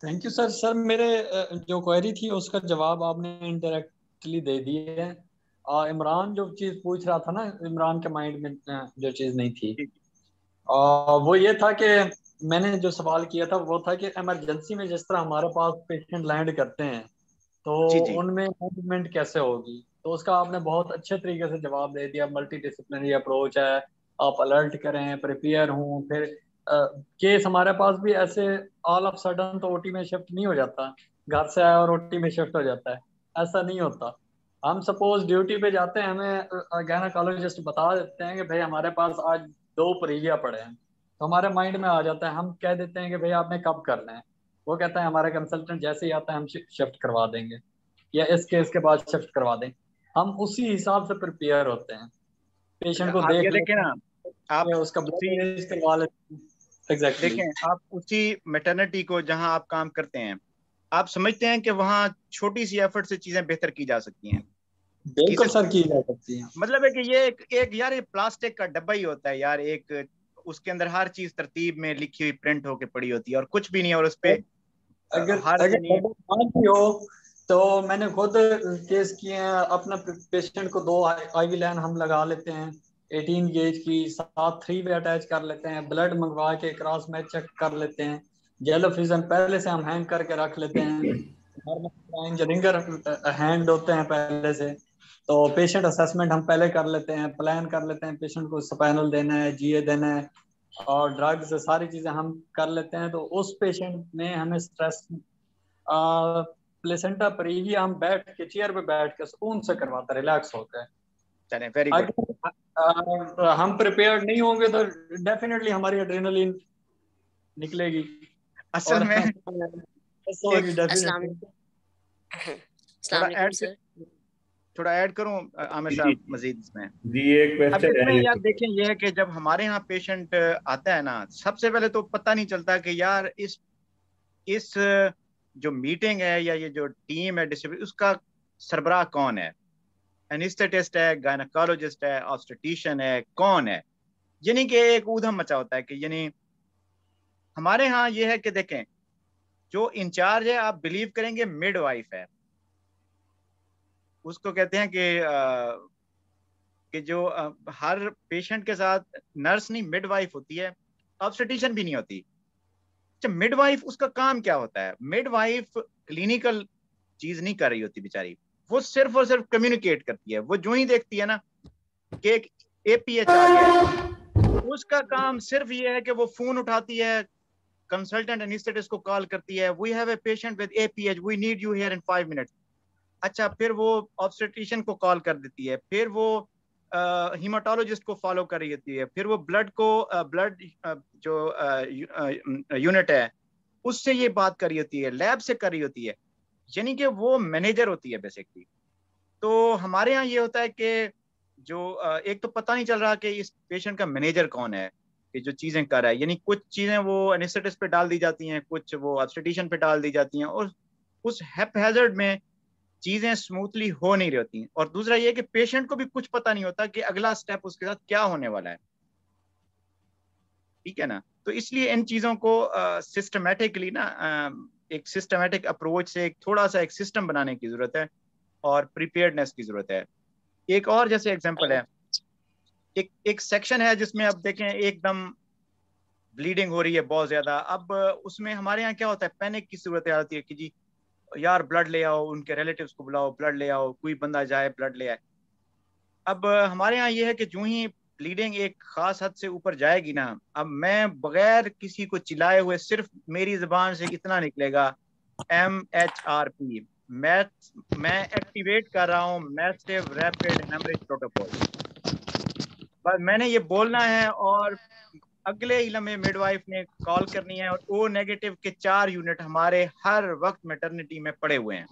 Thank you sir. सर मेरे जो क्वेरी थी उसका जवाब आपने इनडायरेक्टली दे दिया है। इमरान जो चीज़ पूछ रहा था ना, इमरान के माइंड में जो चीज़ नहीं थी, वो ये था कि मैंने जो सवाल किया था वो था कि इमरजेंसी में जिस तरह हमारे पास पेशेंट लैंड करते हैं तो जी जी उनमें मैनेजमेंट कैसे होगी, तो उसका आपने बहुत अच्छे तरीके से जवाब दे दिया। मल्टी डिसिप्लिनरी अप्रोच है, आप अलर्ट करें, प्रिपेयर हों। फिर केस हमारे पास भी ऐसे ऑल ऑफ सडन तो ओटी में शिफ्ट नहीं हो जाता, घर से आया और ओटी में शिफ्ट हो जाता है, ऐसा नहीं होता। हम सपोज ड्यूटी पे जाते हैं, हमें गायनेकोलॉजिस्ट बता देते हैं कि भाई हमारे पास आज 2 परीलिया पड़े हैं, तो हमारे माइंड में आ जाता है, हम कह देते हैं कि भाई आपने कब करना है, वो कहता है हमारा कंसल्टेंट जैसे ही आता है हम शिफ्ट करवा देंगे, या इस केस के बाद शिफ्ट करवा दें। हम उसी हिसाब से प्रिपेयर होते हैं, पेशेंट को आप देख ये देखें लेते ना, हैं, आप उसका उसी ब्लड करवा लेते हैं। एग्जैक्टली। देखें, आप उसी मैटरनिटी को जहां आप काम करते हैं, आप समझते हैं कि वहां छोटी सी एफर्ट से चीजें बेहतर की जा सकती हैं। बिल्कुल इसे सर, की जा सकती है। मतलब है कि ये एक यार ये प्लास्टिक का डब्बा ही होता है यार, एक उसके अंदर हर चीज तरतीब में लिखी हुई प्रिंट होके पड़ी होती है और कुछ भी नहीं है, और उस पे अगर हर अगर यानी डबल ना भी हो तो मैंने खुद केस किए हैं, अपना पेशेंट को 2 आईवी लाइन हम लगा लेते हैं 18 गेज की, साथ 3 वे अटैच कर लेते हैं, ब्लड मंगवा के क्रॉस मैच चेक कर लेते हैं, जेलो फ्यूजन पहले से हम हैंग करके रख लेते हैं, नॉर्मल रिंगर हैंड होते हैं पहले से, तो पेशेंट असेसमेंट हम पहले कर लेते हैं, प्लान कर लेते हैं पेशेंट को स्पाइनल देना है, जीए देना है, और ड्रग्स सारी चीजें हम कर लेते हैं। तो उस पेशेंट में हमें स्ट्रेस प्लेसेंटा प्रीविया हम बैठ के चेयर पे बैठ के सुकून से करवाता, रिलैक्स होता है। चले, वेरी गुड। अगर हम प्रिपेयर्ड नहीं होंगे तो डेफिनेटली हमारी एड्रेनलिन निकलेगी असल और में होगी अस्सलाम डेफिनेटली। थोड़ा वालेकुम ऐड सर। थोड़ा ऐड करूं आमिर जी साहब मजीद इसमें? जी, एक अब क्वेश्चन इसमें है यार देखें, ये है कि जब हमारे यहाँ पेशेंट आता है ना, सबसे पहले तो पता नहीं चलता कि यार इस जो मीटिंग है या ये जो टीम है डिस्ट्रिब्यूट, उसका सरबराह कौन है? एनेस्थेटिस्ट है, गायनेकोलॉजिस्ट है, ऑब्स्टेट्रिशियन है, कौन है? यानी कि एक ऊधम मचा होता है कि यानी हमारे यहाँ ये है कि देखें, जो इंचार्ज है आप बिलीव करेंगे मिडवाइफ है, उसको कहते हैं कि जो हर पेशेंट के साथ नर्स नहीं मिडवाइफ होती है, ऑब्स्टेट्रिशियन भी नहीं होती। अच्छा, मिडवाइफ उसका काम क्या होता है? मिडवाइफ क्लिनिकल चीज नहीं कर रही होती बेचारी, वो सिर्फ और सिर्फ कम्युनिकेट करती है। वो जो ही देखती है ना कि एक APH आ गया, उसका काम सिर्फ ये है कि वो फोन उठाती है, कंसल्टेंट एनेस्थेटिस्ट को कॉल करती है, we have a patient with APH, we need you here in 5 minutes. अच्छा, फिर वो ऑब्स्टेट्रिशियन को कॉल कर देती है, फिर वो हीमाटोलॉजिस्ट को फॉलो कर रही होती है, फिर वो ब्लड जो यूनिट है उससे ये बात कर रही होती है, लैब से कर रही होती है, यानी कि वो मैनेजर होती है बेसिकली। तो हमारे यहाँ ये होता है कि जो एक तो पता नहीं चल रहा कि इस पेशेंट का मैनेजर कौन है कि जो चीजें कर रहा है, यानी कुछ चीजें वो एनेस्थेटिस्ट पे डाल दी जाती हैं, कुछ वो ऑब्स्टेट्रिशियन पे डाल दी जाती हैं, और उस हैप्पैज़ार्ड में चीजें स्मूथली हो नहीं रही होती। और दूसरा ये कि पेशेंट को भी कुछ पता नहीं होता कि अगला स्टेप उसके साथ क्या होने वाला है, ठीक है ना। तो इसलिए इन चीजों को सिस्टमेटिकली ना एक सिस्टमेटिक अप्रोच से एक थोड़ा सा एक सिस्टम बनाने की जरूरत है और प्रिपेयर्डनेस की जरूरत है। एक और जैसे एग्जांपल है, एक सेक्शन है जिसमें अब देखें एकदम ब्लीडिंग हो रही है बहुत ज्यादा। अब उसमें हमारे यहाँ क्या होता है, पैनिक की सूरत आती है कि जी यार ब्लड ले आओ, उनके रिलेटिव्स को बुलाओ, ब्लड ले आओ, कोई बंदा जाए ब्लड ले आए। अब हमारे यहाँ ये है कि जो ही ब्लीडिंग एक खास हद से ऊपर जाएगी ना, अब मैं बगैर किसी को चिल्लाए हुए सिर्फ मेरी जुबान से इतना निकलेगा, MHRP, मैं एक्टिवेट कर रहा हूँ मैसिव रैपिड हेमरेज प्रोटोकॉल। बस मैंने ये बोलना है और अगले ही लम्हे मिडवाइफ ने कॉल करनी है, और O नेगेटिव के 4 यूनिट हमारे हर वक्त मैटरनिटी में पड़े हुए हैं,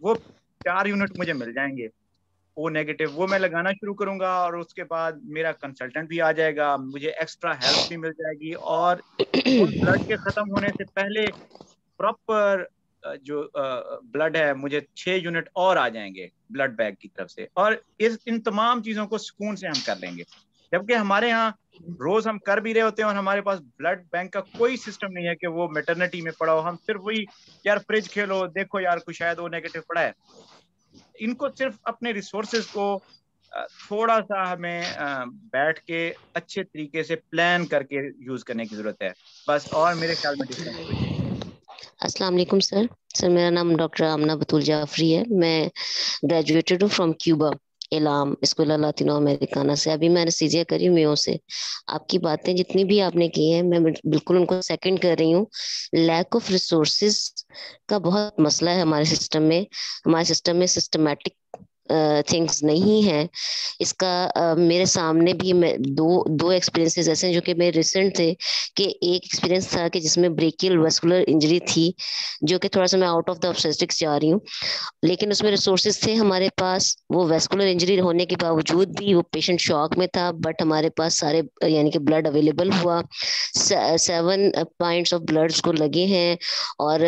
वो 4 यूनिट मुझे मिल जाएंगे O नेगेटिव, वो मैं लगाना शुरू करूंगा, और उसके बाद मेरा कंसल्टेंट भी आ जाएगा, मुझे एक्स्ट्रा हेल्प भी मिल जाएगी, और उन ब्लड के खत्म होने से पहले प्रॉपर जो ब्लड है मुझे 6 यूनिट और आ जाएंगे ब्लड बैंक की तरफ से, और इन तमाम चीजों को सुकून से हम कर लेंगे। जबकि हमारे यहाँ रोज हम कर भी रहे होते हैं और हमारे पास ब्लड बैंक का कोई सिस्टम नहीं है कि वो मैटरनिटी में पड़ा हो। हम सिर्फ वही यार फ्रिज खेलो, देखो यार कुछ शायद O नेगेटिव पड़ा है। इनको सिर्फ अपने रिसोर्सेज को थोड़ा सा हमें बैठ के अच्छे तरीके से प्लान करके यूज करने की जरूरत है बस, और मेरे ख्याल में अस्सलाम वालेकुम सर। मेरा नाम डॉक्टर आमना बतूल जाफरी है। मैं ग्रेजुएटेड हूँ from Cuba, ELAM school Latino Americana से। अभी मैंने सीजे करी मेयो से। आपकी बातें जितनी भी आपने की हैं मैं बिल्कुल उनको सेकंड कर रही हूँ। लैक ऑफ रिसोर्सेज का बहुत मसला है हमारे सिस्टम में। हमारे सिस्टम में सिस्टमैटिक थिंग्स नहीं है। इसका मेरे सामने भी मैं दो एक्सपीरियंसेस ऐसे हैं जो कि मेरे रिसेंट थे। कि एक एक्सपीरियंस था कि जिसमें ब्रेकियल वेस्कुलर इंजरी थी, जो कि थोड़ा सा मैं आउट ऑफ द ऑब्स्टेट्रिक्स जा रही हूँ, लेकिन उसमें रिसोर्सेज थे हमारे पास। वो वेस्कुलर इंजरी होने के बावजूद भी वो पेशेंट शॉक में था, बट हमारे पास सारे यानी कि ब्लड अवेलेबल हुआ। 7 पॉइंट्स ऑफ ब्लड को लगे हैं, और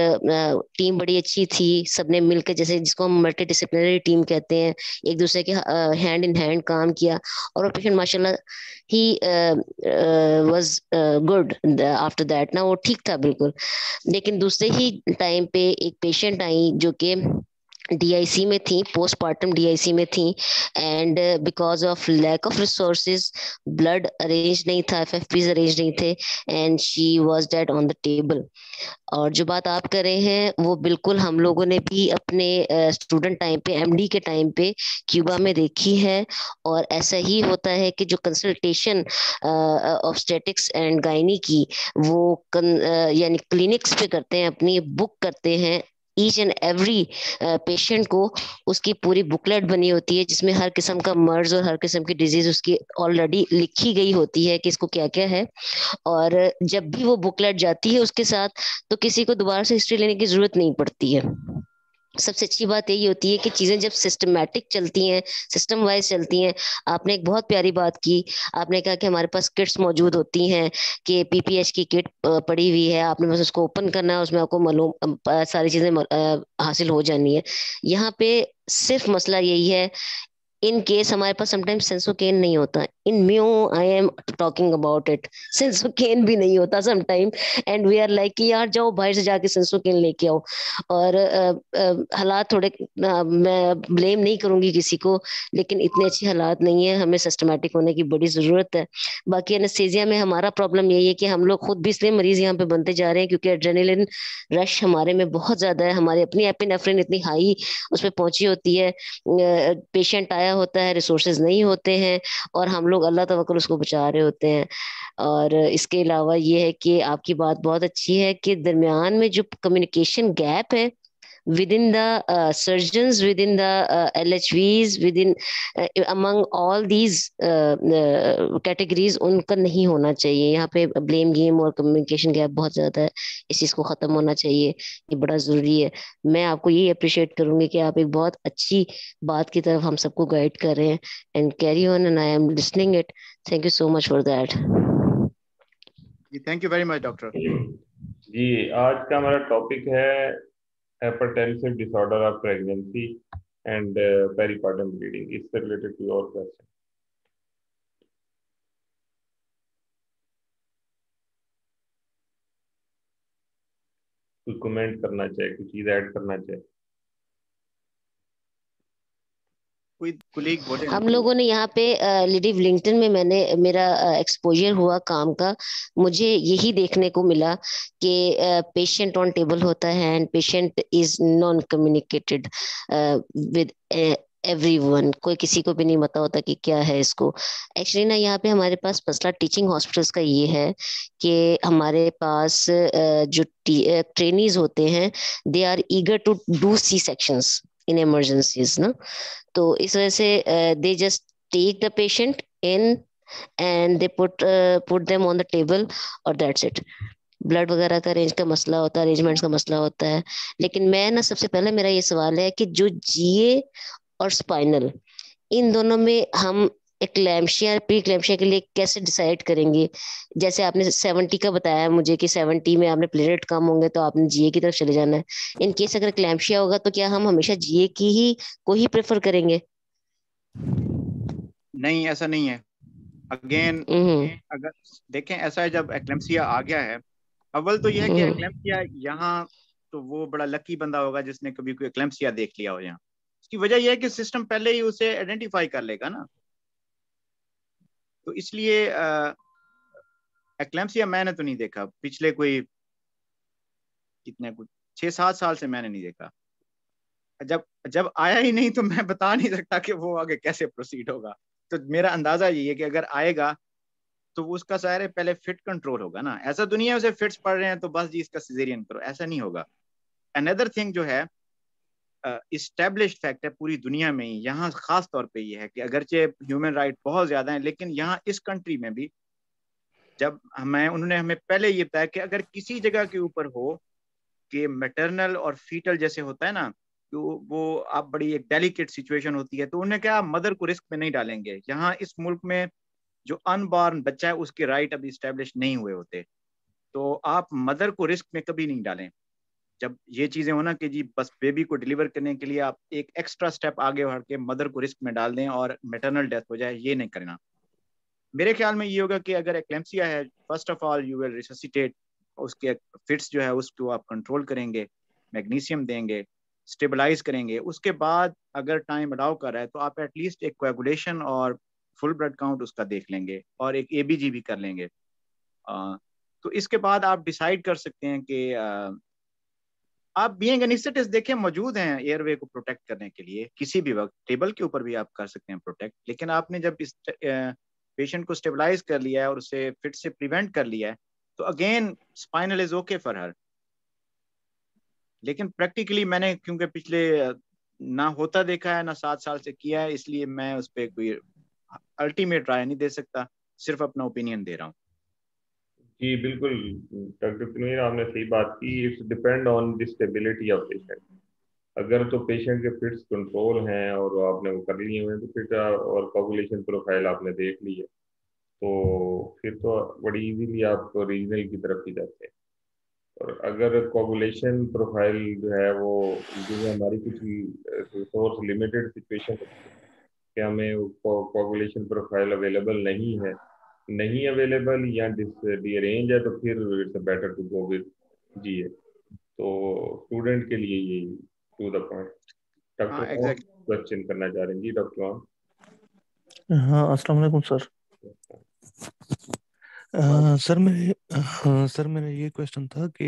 टीम बड़ी अच्छी थी। सबने मिलकर, जैसे जिसको हम मल्टी डिसिप्लिनरी टीम कहते हैं, एक दूसरे के हैंड इन हैंड काम किया, और वो पेशेंट माशाल्लाह he was good after that ना, वो ठीक था बिल्कुल। लेकिन दूसरे ही टाइम पे एक पेशेंट आई जो कि DIC में थी, पोस्टमार्टम DIC में थी, and because of lack of resources blood arrange नहीं था, FFPs अरेंज नहीं थे, and she was dead on the table. और जो बात आप कर रहे हैं वो बिल्कुल हम लोगों ने भी अपने स्टूडेंट टाइम पे, MD के टाइम पे क्यूबा में देखी है। और ऐसा ही होता है कि जो कंसल्टेशन ऑब्स्टेटिक्स एंड गायनी की वो यानी क्लिनिक्स पे करते हैं, अपनी बुक करते हैं ईच एंड एवरी पेशेंट को। उसकी पूरी बुकलेट बनी होती है जिसमें हर किस्म का मर्ज और हर किस्म की डिजीज उसकी ऑलरेडी लिखी गई होती है कि इसको क्या क्या है। और जब भी वो बुकलेट जाती है उसके साथ, तो किसी को दोबारा से हिस्ट्री लेने की जरूरत नहीं पड़ती है। सबसे अच्छी बात यही होती है कि चीजें जब सिस्टमैटिक चलती हैं, सिस्टम वाइज चलती हैं। आपने एक बहुत प्यारी बात की, आपने कहा कि हमारे पास किट्स मौजूद होती हैं, कि PPH की किट पड़ी हुई है, आपने बस उसको ओपन करना है, उसमें आपको मालूम सारी चीजें हासिल हो जानी है। यहाँ पे सिर्फ मसला यही है, इन केस हमारे पास समटाइम्स सेंसोकेन नहीं होता। in Mayo I am talking about it. सेंसोकेन भी नहीं होता sometime and we are like कि यार जाओ बाहर से जाके सेंसोकेन लेके आओ. और हालात थोड़े मैं ब्लेम नहीं करूंगी किसी को, लेकिन इतने अच्छे हालात नहीं है, हमें सिस्टमैटिक होने की बड़ी जरूरत है. बाकी एनेस्थीसिया में हमारा प्रॉब्लम यही है कि हम लोग खुद भी इसलिए मरीज यहाँ पे बनते जा रहे हैं क्योंकि एड्रेनलिन रश हमारे में बहुत ज्यादा है. हमारी अपनी एपिनेफ्रिन इतनी हाई उस पर पहुंची होती है, पेशेंट आया होता है, रिसोर्सेज नहीं होते हैं और हम लोग अल्लाह तवक्कुल उसको बचा रहे होते हैं. और इसके अलावा ये है कि आपकी बात बहुत अच्छी है कि दरमियान में जो कम्युनिकेशन गैप है within the surgeons, within the LHVs, within among all these categories, उनका नहीं होना चाहिए. यहाँ पे ब्लेम गेम और कम्युनिकेशन गैप बहुत ज्यादा है, इस चीज को खत्म होना चाहिए, ये बड़ा जरूरी है. मैं आपको यही अप्रिशिएट करूंगी कि आप एक बहुत अच्छी बात की तरफ हम सबको गाइड कर रहे हैं. And carry on and I am listening it. Thank you so much for that. Thank you very much doctor. जी, आज का हमारा टॉपिक है hypertensive disorder of pregnancy and peripartum bleeding. Is related to your question. कुछ comment करना चाहे, कुछ चीज ऐड करना चाहे? हम लोगों ने यहाँ पे लेडी विलिंगटन में मैंने मेरा एक्सपोजर हुआ काम का, मुझे यही देखने को मिला कि पेशेंट ऑन टेबल होता है and patient is non communicated with everyone. कोई किसी को भी नहीं पता होता कि क्या है इसको. एक्चुअली ना यहाँ पे हमारे पास मसला टीचिंग हॉस्पिटल्स का ये है कि हमारे पास जो ट्रेनीज होते हैं they are eager to do C sections in emergencies ना. तो इस वजह से they just take the patient in and they put them on the table और दैट्स इट. ब्लड वगैरह का अरेंज का मसला होता है, अरेंजमेंट्स का मसला होता है. लेकिन मैं ना सबसे पहले मेरा ये सवाल है कि जो जीए और स्पाइनल, इन दोनों में हम एक्लैम्पशिया प्री क्लैम्पशिया के लिए कैसे डिसाइड करेंगे? जैसे आपने 70 का बताया मुझे कि 70 में आपने प्लेटलेट कम होंगे तो आपने जीए की तरफ चले जाना है. इन केस अगर क्लैम्पशिया होगा तो क्या हम हमेशा जीए की ही को ही प्रेफर करेंगे? नहीं, ऐसा नहीं है. अगेन अगर देखें, ऐसा है, जब एक्लैम्पशिया आ गया है, अव्वल तो यह है कि एक्लैम्पशिया यहाँ तो वो बड़ा लकी बंदा होगा जिसने कभी कोई एक्लैम्पशिया देख लिया हो. यहाँ उसकी वजह यह है कि सिस्टम पहले ही उसे आइडेंटिफाई कर लेगा ना. तो इसलिए एक्लैम्पशिया मैंने तो नहीं देखा पिछले कोई कितने कुछ 6-7 साल से मैंने नहीं देखा. जब आया ही नहीं तो मैं बता नहीं सकता कि वो आगे कैसे प्रोसीड होगा. तो मेरा अंदाजा यही है कि अगर आएगा तो वो उसका सारे पहले फिट कंट्रोल होगा ना. ऐसा दुनिया में से फिट्स पड़ रहे हैं तो बस जी इसका सिजेरियन करो, ऐसा नहीं होगा. अनदर थिंग जो है इस्टेब्लिश्ड फैक्ट है पूरी दुनिया में ही, यहाँ खास तौर पे ये है कि अगरचे ह्यूमन राइट बहुत ज्यादा है, लेकिन यहाँ इस कंट्री में भी जब उन्होंने हमें पहले ये बताया कि अगर किसी जगह के ऊपर हो कि मैटरनल और फीटल जैसे होता है ना, तो वो आप बड़ी एक डेलिकेट सिचुएशन होती है, तो उन्होंने कहा मदर को रिस्क में नहीं डालेंगे. यहाँ इस मुल्क में जो अनबॉर्न बच्चा है उसके राइट अभी इस्टेब्लिश नहीं हुए होते, तो आप मदर को रिस्क में कभी नहीं डालें. जब ये चीजें हो ना कि जी बस बेबी को डिलीवर करने के लिए आप एक एक्स्ट्रा स्टेप आगे बढ़ के मदर को रिस्क में डाल दें और मैटरनल डेथ हो जाए, ये नहीं करना. मेरे ख्याल में ये होगा कि अगर एक्लैम्पशिया है, first of all you will resuscitate, उसके फिट्स जो है उसको आप कंट्रोल करेंगे, मैग्नीशियम देंगे, स्टेबलाइज करेंगे. उसके बाद अगर टाइम अलाउ कर रहा है तो आप एटलीस्ट एक कोएगुलेशन और फुल ब्लड काउंट उसका देख लेंगे और एक एबीजी भी कर लेंगे. तो इसके बाद आप डिसाइड कर सकते हैं कि आप बीइंग एनेस्थेटिस्ट देखें मौजूद हैं एयरवे को प्रोटेक्ट करने के लिए, किसी भी वक्त टेबल के ऊपर भी आप कर सकते हैं प्रोटेक्ट. लेकिन आपने जब इस पेशेंट को स्टेबलाइज कर लिया है और उसे फिट से प्रिवेंट कर लिया है तो again spinal is okay for her. लेकिन प्रैक्टिकली मैंने क्योंकि पिछले ना होता देखा है ना 7 साल से किया है, इसलिए मैं उस पर कोई अल्टीमेट राय नहीं दे सकता, सिर्फ अपना ओपिनियन दे रहा हूँ. जी बिल्कुल डॉक्टर तनवीर, आपने सही बात की. It's depend on the stability of patient. अगर तो पेशेंट के फिट्स कंट्रोल हैं और आपने वो कर लिए हुए हैं तो फिट और कोगुलेशन प्रोफाइल आपने देख ली है तो फिर तो बड़ी इजीली आप रीजनल की तरफ ही जाते हैं. और अगर कोगुलेशन प्रोफाइल जो है वो जो हमारी कुछ रिसोर्स लिमिटेड सिचुएशन होती है कि हमें कोगुलेशन प्रोफाइल अवेलेबल नहीं अवेलेबल या डिसअरेंज है, तो फिर it's better to go with GA. तो स्टूडेंट के लिए ये टू द पॉइंट। हाँ डॉक्टर एग्जैक्ट क्वेश्चन करना चाह रहे हैं जी डॉक्टर। हाँ, अस्सलाम वालेकुम सर। सर मेरा ये क्वेश्चन था कि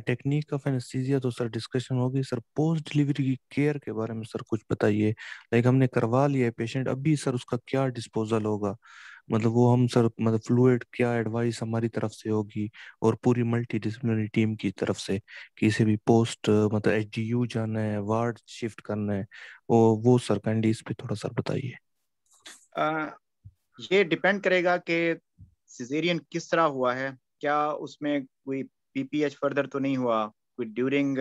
टेक्निक ऑफ एनेस्थीसिया तो सर डिस्कशन होगी सर, पोस्ट डिलीवरी की केयर के बारे में सर कुछ बताइए। लाइक हमने करवा लिया है पेशेंट, अभी सर उसका क्या डिस्पोजल होगा, मतलब वो हम सर मतलब फ्लूइड क्या एडवाइस हमारी तरफ से होगी और पूरी मल्टी डिसिप्लिनरी टीम की तरफ से कि इसे भी पोस्ट मतलब एचडीयू जाना है, वार्ड शिफ्ट करना है, वो सर काइंडली इस पे थोड़ा सर बताइए। ये डिपेंड करेगा कि सिजेरियन किस तरह हुआ है, क्या उसमें कोई पीपीएच फर्दर तो नहीं हुआ, कोई ड्यूरिंग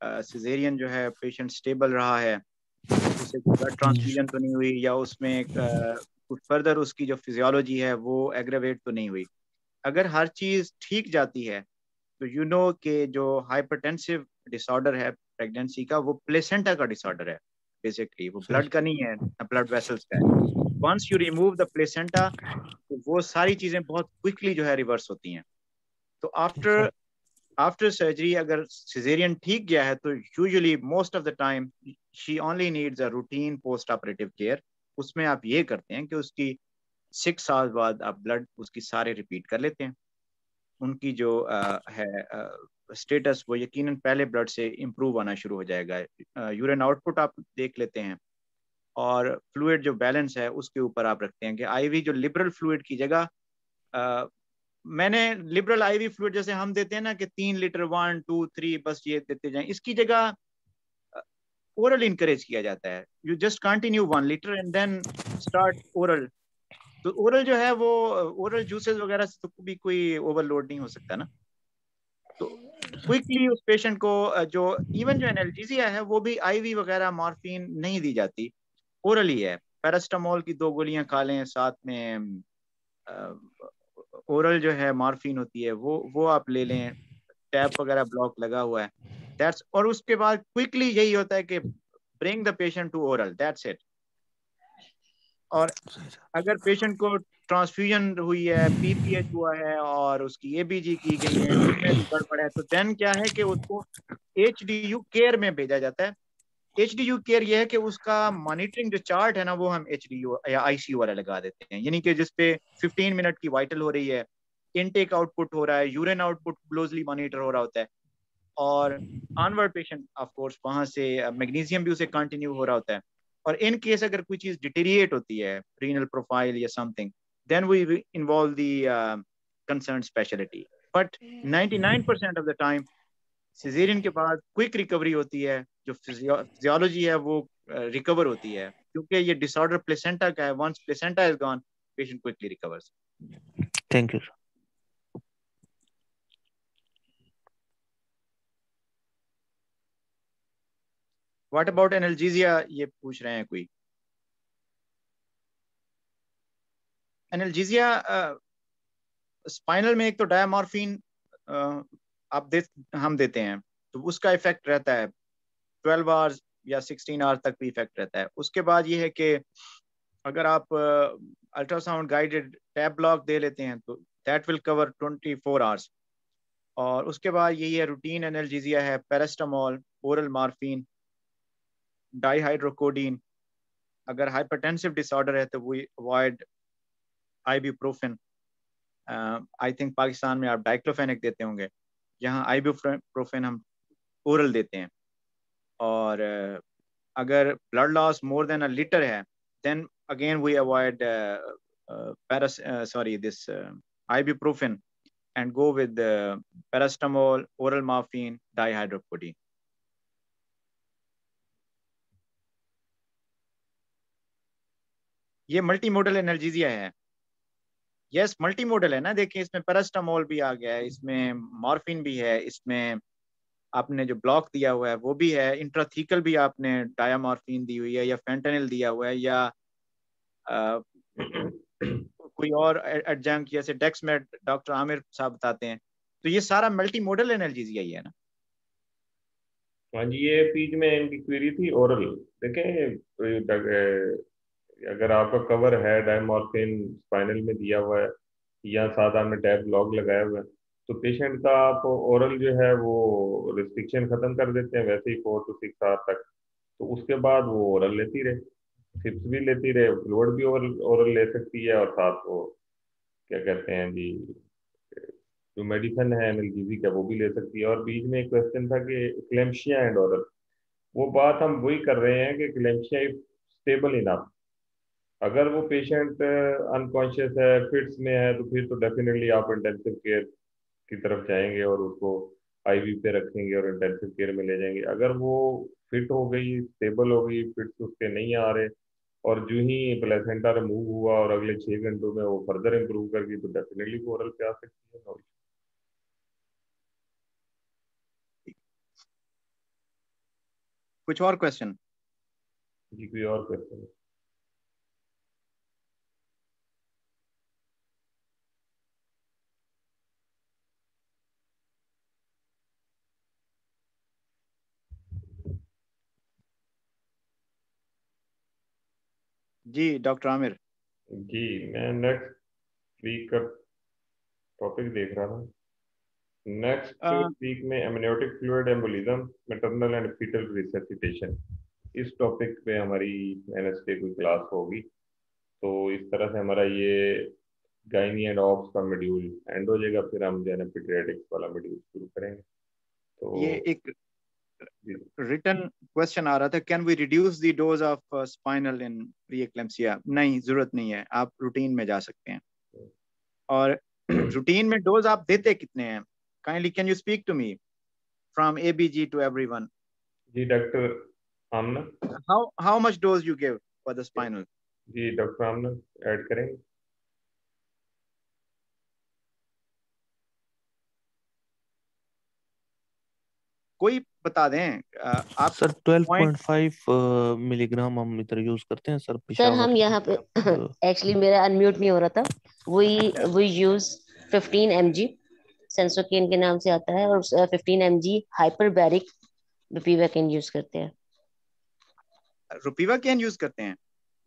सिजेरियन जो है पेशेंट स्टेबल रहा है, उसे ब्लड ट्रांसफ्यूजन तो नहीं हुई, या उसमें कुछ फर्दर उसकी जो फिजियोलॉजी है वो एग्रेवेट तो नहीं हुई। अगर हर चीज़ ठीक जाती है तो यू नो कि जो हाइपरटेंसिव डिसऑर्डर है प्रेगनेंसी का, वो प्लेसेंटा का डिसऑर्डर है बेसिकली, वो ब्लड का नहीं है, ब्लड वेसल्स का है। Once you remove the placenta तो वो सारी चीज़ें बहुत क्विकली जो है रिवर्स होती हैं। तो आफ्टर सर्जरी अगर सिजेरियन ठीक गया है तो usually most of the time she only needs a routine post operative care. उसमें आप ये करते हैं कि उसकी 6 साल बाद आप ब्लड उसकी सारे रिपीट कर लेते हैं। उनकी जो है स्टेटस वो यकीनन पहले ब्लड से इम्प्रूव आना शुरू हो जाएगा। यूरिन आउटपुट आप देख लेते हैं और फ्लूइड जो बैलेंस है उसके ऊपर आप रखते हैं कि आईवी जो लिबरल फ्लूइड की जगह मैंने लिबरल आईवी फ्लूइड जैसे हम देते हैं ना कि 3 लीटर 1 2 3 बस ये देते जाएं, इसकी जगह ओरल इनकरेज किया जाता है। You just continue 1 litre and then start oral. तो ओरल जो है वो ओरल जूसेस वगैरह से तो भी कोई ओवरलोड नहीं हो सकता ना। तो क्विकली उस पेशेंट को जो इवन जो एनाल्जेसिया है वो भी आईवी वगैरह मॉर्फिन नहीं दी जाती, ओरल ही है। पैरास्टामोल की 2 गोलियां खा लें, साथ में ओरल जो है मॉर्फिन होती है वो आप ले लें, टैप वगैरह ब्लॉक लगा हुआ है, दैट्स। और उसके बाद क्विकली यही होता है कि bring the patient to oral, that's it. और अगर पेशेंट को ट्रांसफ्यूजन हुई है, पीपीएच हुआ है और उसकी एबीजी की गई है, उसमें भी गड़बड़ है, तो देन क्या है कि उसको एचडीयू केयर में भेजा जाता है। एचडीयू केयर ये है कि उसका मॉनिटरिंग जो चार्ट है ना वो हम एचडीयू या आईसीयू वाला लगा देते हैं, यानी कि जिसपे 15 मिनट की वाइटल हो रही है, इनटेक आउटपुट हो रहा है, यूरिन आउटपुट क्लोजली मॉनिटर हो रहा होता है, और ऑनवर्ड पेशेंट ऑफ कोर्स वहां से मैग्नीशियम भी उसे कंटिन्यू हो रहा होता है। और इन केस अगर कोई चीज डिटेरिएट होती है, रीनल प्रोफाइल या something, then we involve the concern specialty. But 99% of the time caesarean के बाद क्विक रिकवरी होती है, जो फिजियोलॉजी है वो रिकवर होती है, क्योंकि ये डिसऑर्डर प्लेसेंटा का है। Once placenta is gone patient quickly recovers. Thank you. What about analgesia, ये पूछ रहे हैं कोई। एनाल्जेसिया स्पाइनल में एक तो डायमॉर्फिन हम देते हैं, तो उसका इफेक्ट रहता है 12 आवर्स या 16 आवर्स तक भी इफेक्ट रहता है। उसके बाद ये है कि अगर आप अल्ट्रासाउंड गाइडेड टैब ब्लॉक दे लेते हैं तो दैट विल कवर 24 आवर्स। और उसके बाद यही है रूटीन एनाल्जेसिया है, पैरास्टामोल, ओरल मॉर्फिन, डाईहाइड्रोकोडीन। अगर हाइपरटेंसिव डिसऑर्डर है तो वो avoid ibuprofen. I think Pakistan में आप डाइक्लोफेनेक देते होंगे, यहाँ आइबुप्रोफेन हम ओरल देते हैं। और अगर blood loss more than a litre है, then again we avoid this ibuprofen and go with paracetamol, oral morphine, dihydrocodeine. ये मल्टी मोडल एनाल्जेसिया है। यस, मल्टी मोडल है ना, देखिए इसमें पैरास्टामोल भी आ गया है, इसमें मॉर्फिन भी है, इसमें आपने जो ब्लॉक दिया हुआ है वो भी है, इंट्राथीकल भी आपने डायामॉर्फिन दी हुई है, या फेंटेनिल दिया हुआ है, या कोई और एडजंक्ट जैसे डेक्समेट डॉक्टर आमिर साहब बताते हैं। तो ये सारा मल्टी मोडल एनाल्जेसिया ही है ना। हाँ जी, ये बीच में इनकी क्वेरी थी ओरल। देखें, अगर आपका कवर है डायमॉर्फिन स्पाइनल में दिया हुआ है या साथ आपने टैब लॉग लगाया हुआ है, तो पेशेंट का आप ओरल जो है वो रिस्ट्रिक्शन खत्म कर देते हैं वैसे ही 4 to 6 आवर तक। तो उसके बाद वो ओरल लेती रहे, सिप्स भी लेती रहे, फ्लूइड भी ओरल ओरल ले सकती है, और साथ वो क्या कहते हैं जी, जो मेडिसिन है एनाल्जेसिक का वो भी ले सकती है। और बीच में एक क्वेश्चन था कि क्लेम्शिया एंड ओरल, वो बात हम वही कर रहे हैं कि क्लेम्शिया इज स्टेबल इनफ। अगर वो पेशेंट अनकॉन्शियस है, फिट्स में है, तो फिर तो डेफिनेटली आप इंटेंसिव केयर की तरफ जाएंगे और उसको आईवी पे रखेंगे और इंटेंसिव केयर में ले जाएंगे। अगर वो फिट हो गई, स्टेबल हो गई, फिट्स उसके नहीं आ रहे, और जो ही प्लेसेंटा रिमूव हुआ और अगले 6 घंटों में वो फर्दर इम्प्रूव कर गई, तो डेफिनेटली वो ओरल पे आ सकती है। कुछ और क्वेश्चन? जी, कोई और क्वेश्चन? जी डॉक्टर आमिर। जी, मैं नेक्स्ट वीक का टॉपिक देख रहा था। नेक्स्ट वीक में amniotic fluid embolism, maternal and fetal resuscitation, इस टॉपिक पे हमारी वेडनेसडे कोई क्लास होगी। तो इस तरह से हमारा ये गायनी एंड ऑप्स का मॉड्यूल एंड हो जाएगा, फिर हम जो है ना पीडियाट्रिक्स वाला मॉड्यूल शुरू करेंगे। तो ये एक रिटन क्वेश्चन आ रहा था, can we reduce the dose of spinal in pre-eclampsia? नहीं, जरूरत नहीं है, आप रूटीन में जा सकते हैं। और रूटीन में डोज आप देते कितने हैं? Kindly can you speak to me from ABG to everyone? जी doctor Aamna, how much dose you give for the spinal? जी डॉक्टर आमना ऐड करेंगे। कोई बता दें आप। सर 12.5 मिलीग्राम हम इधर यूज करते हैं सर, सर पेशावर हम यहाँ पे एक्चुअली मेरा अनम्यूट नहीं हो रहा था, वी यूज 15 mg सेंसोकेन के नाम से आता है, और 15 mg हाइपरबैरिक बिपिवाकेन यूज करते हैं। रुपीवाकेन यूज करते हैं?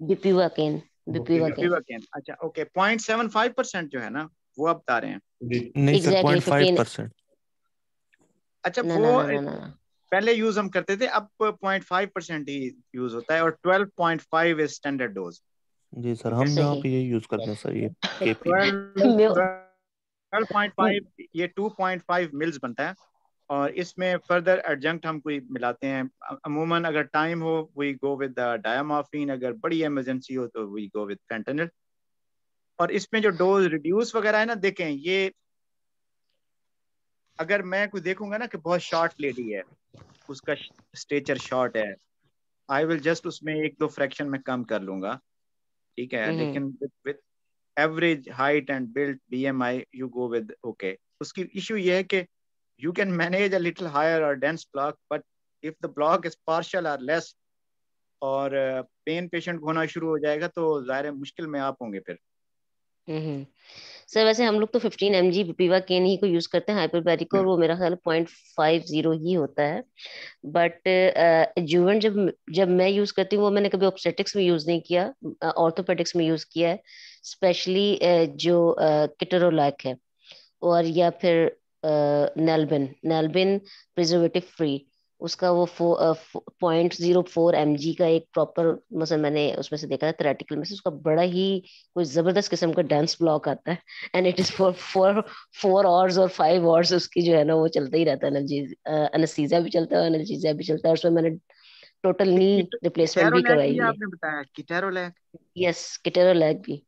बिपिवाकेन। बिपिवाकेन, अच्छा ओके। 0.75% जो है ना वो आप बता रहे हैं? नहीं सर, 0.5%। अच्छा, ना, वो ना, ना, ना, पहले यूज हम करते थे, अब 0.5% ही यूज होता है, और 12.5 इज स्टैंडर्ड डोज। जी सर, हम यहाँ पे यही यूज करते हैं सर, ये केपी 12.5 ये 2.5 मिल्स बनता है, और इसमें फर्दर एडजंक्ट हम कोई मिलाते हैं। अमूमन अगर टाइम हो वी गो विद डायमॉर्फिन, अगर बड़ी इमरजेंसी हो तो वी गो विद फेंटेनिल। और इसमें जो डोज रिड्यूस वगैरह है ना, देखें ये अगर मैं कोई देखूंगा ना कि बहुत शॉर्ट लेडी है, उसका स्टेचर शॉर्ट है, आई विल जस्ट उसमें 1-2 फ्रैक्शन में कम कर लूंगा, ठीक है। लेकिन with average height and built BMI you go with okay. उसकी इशू ये है कि you can manage a little higher or dense block, but if the block is partial or less और पेन पेशेंट होना शुरू हो जाएगा तो जाहिर मुश्किल में आप होंगे फिर। सर वैसे हम लोग तो 15 mg बिपिवाकेन ही को यूज करते हैं हाइपरबैरिक, और वो मेरा ख्याल 0.50 ही होता है। बट एडजुवेंट जब मैं यूज करती हूँ वो मैंने कभी ऑब्स्टेटिक्स में यूज नहीं किया, ऑर्थोपेडिक्स में यूज किया है, स्पेशली जो केटरोलैक है, और या फिर नेल्बिन प्रिजर्वेटिव फ्री, उसका वो 0.04 mg का एक प्रॉपर, मतलब मैंने उसमें से देखा है थेरेटिकल में से, उसका बड़ा ही कोई जबरदस्त किस्म का डांस ब्लॉक आता है, and it is for 4 hours और 5 आवर्स उसकी जो है ना वो चलता ही रहता है। एनेस्थीसिया भी चलता है, एनाल्जेसिया भी चलता है, उसमें मैंने टोटल नी रिप्लेसमेंट भी करवाई हुई है। आपने बताया केटरोलैक? यस, केटरोलैक भी।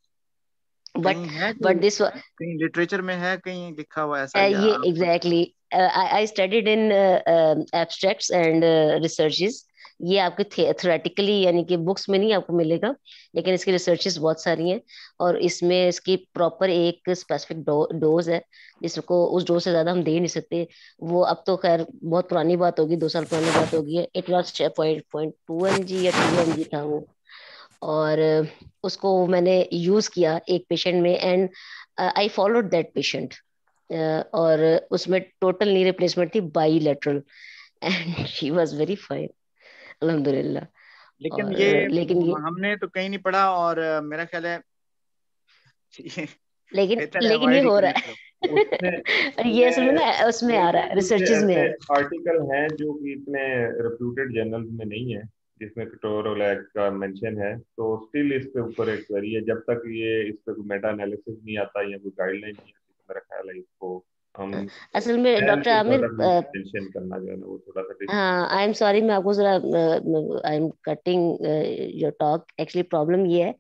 बट दिस कहीं लिटरेचर में है, कहीं लिखा हुआ ऐसा? ये exactly I studied in abstracts and researches. ये आपके थ्योरेटिकली यानी कि बुक्स में नहीं आपको मिलेगा, लेकिन इसकी रिसर्चेस बहुत सारी हैं, और इसमें इसकी प्रॉपर एक स्पेसिफिक डोज है जिसको उस डोज से ज्यादा हम दे नहीं सकते। वो अब तो खैर बहुत पुरानी बात होगी, 2 साल पुरानी बात होगी। इट वॉज 0.2 mg या 2 mg था वो, और उसको मैंने यूज किया एक पेशेंट में, and I followed that patient, और उसमें टोटल नी रिप्लेसमेंट थी bilateral. And she was very fine अल्हम्दुलिल्लाह। लेकिन और ये लेकिन ये हमने तो कहीं नहीं पढ़ा, और मेरा ख्याल है ये लेकिन बेहतर है लेकिन ये अवॉइड ही हो करें रहा इसको। उसमें है ये असल में ना उसमें आ रहा है, कुछ रिसर्चेस में ऐसे है। आर्टिकल हैं जो कि इतने रेप्यूटेड जर्नल में नहीं है जिसमें केटोरोलैक का मेंशन है, तो स्टिल इस पे ऊपर एक क्वेरी है। जब तक ये इस पे कोई मेटा एनालिसिस नहीं आता या कोई गाइडलाइन नहीं आती, तो मेरा ख्याल है इसको हम असल में डॉक्टर आमिर मेंशन करना जो है ना वो थोड़ा सा हाँ, आई एम सॉरी, मैं आपको जरा I am cutting your talk. Actually problem ये है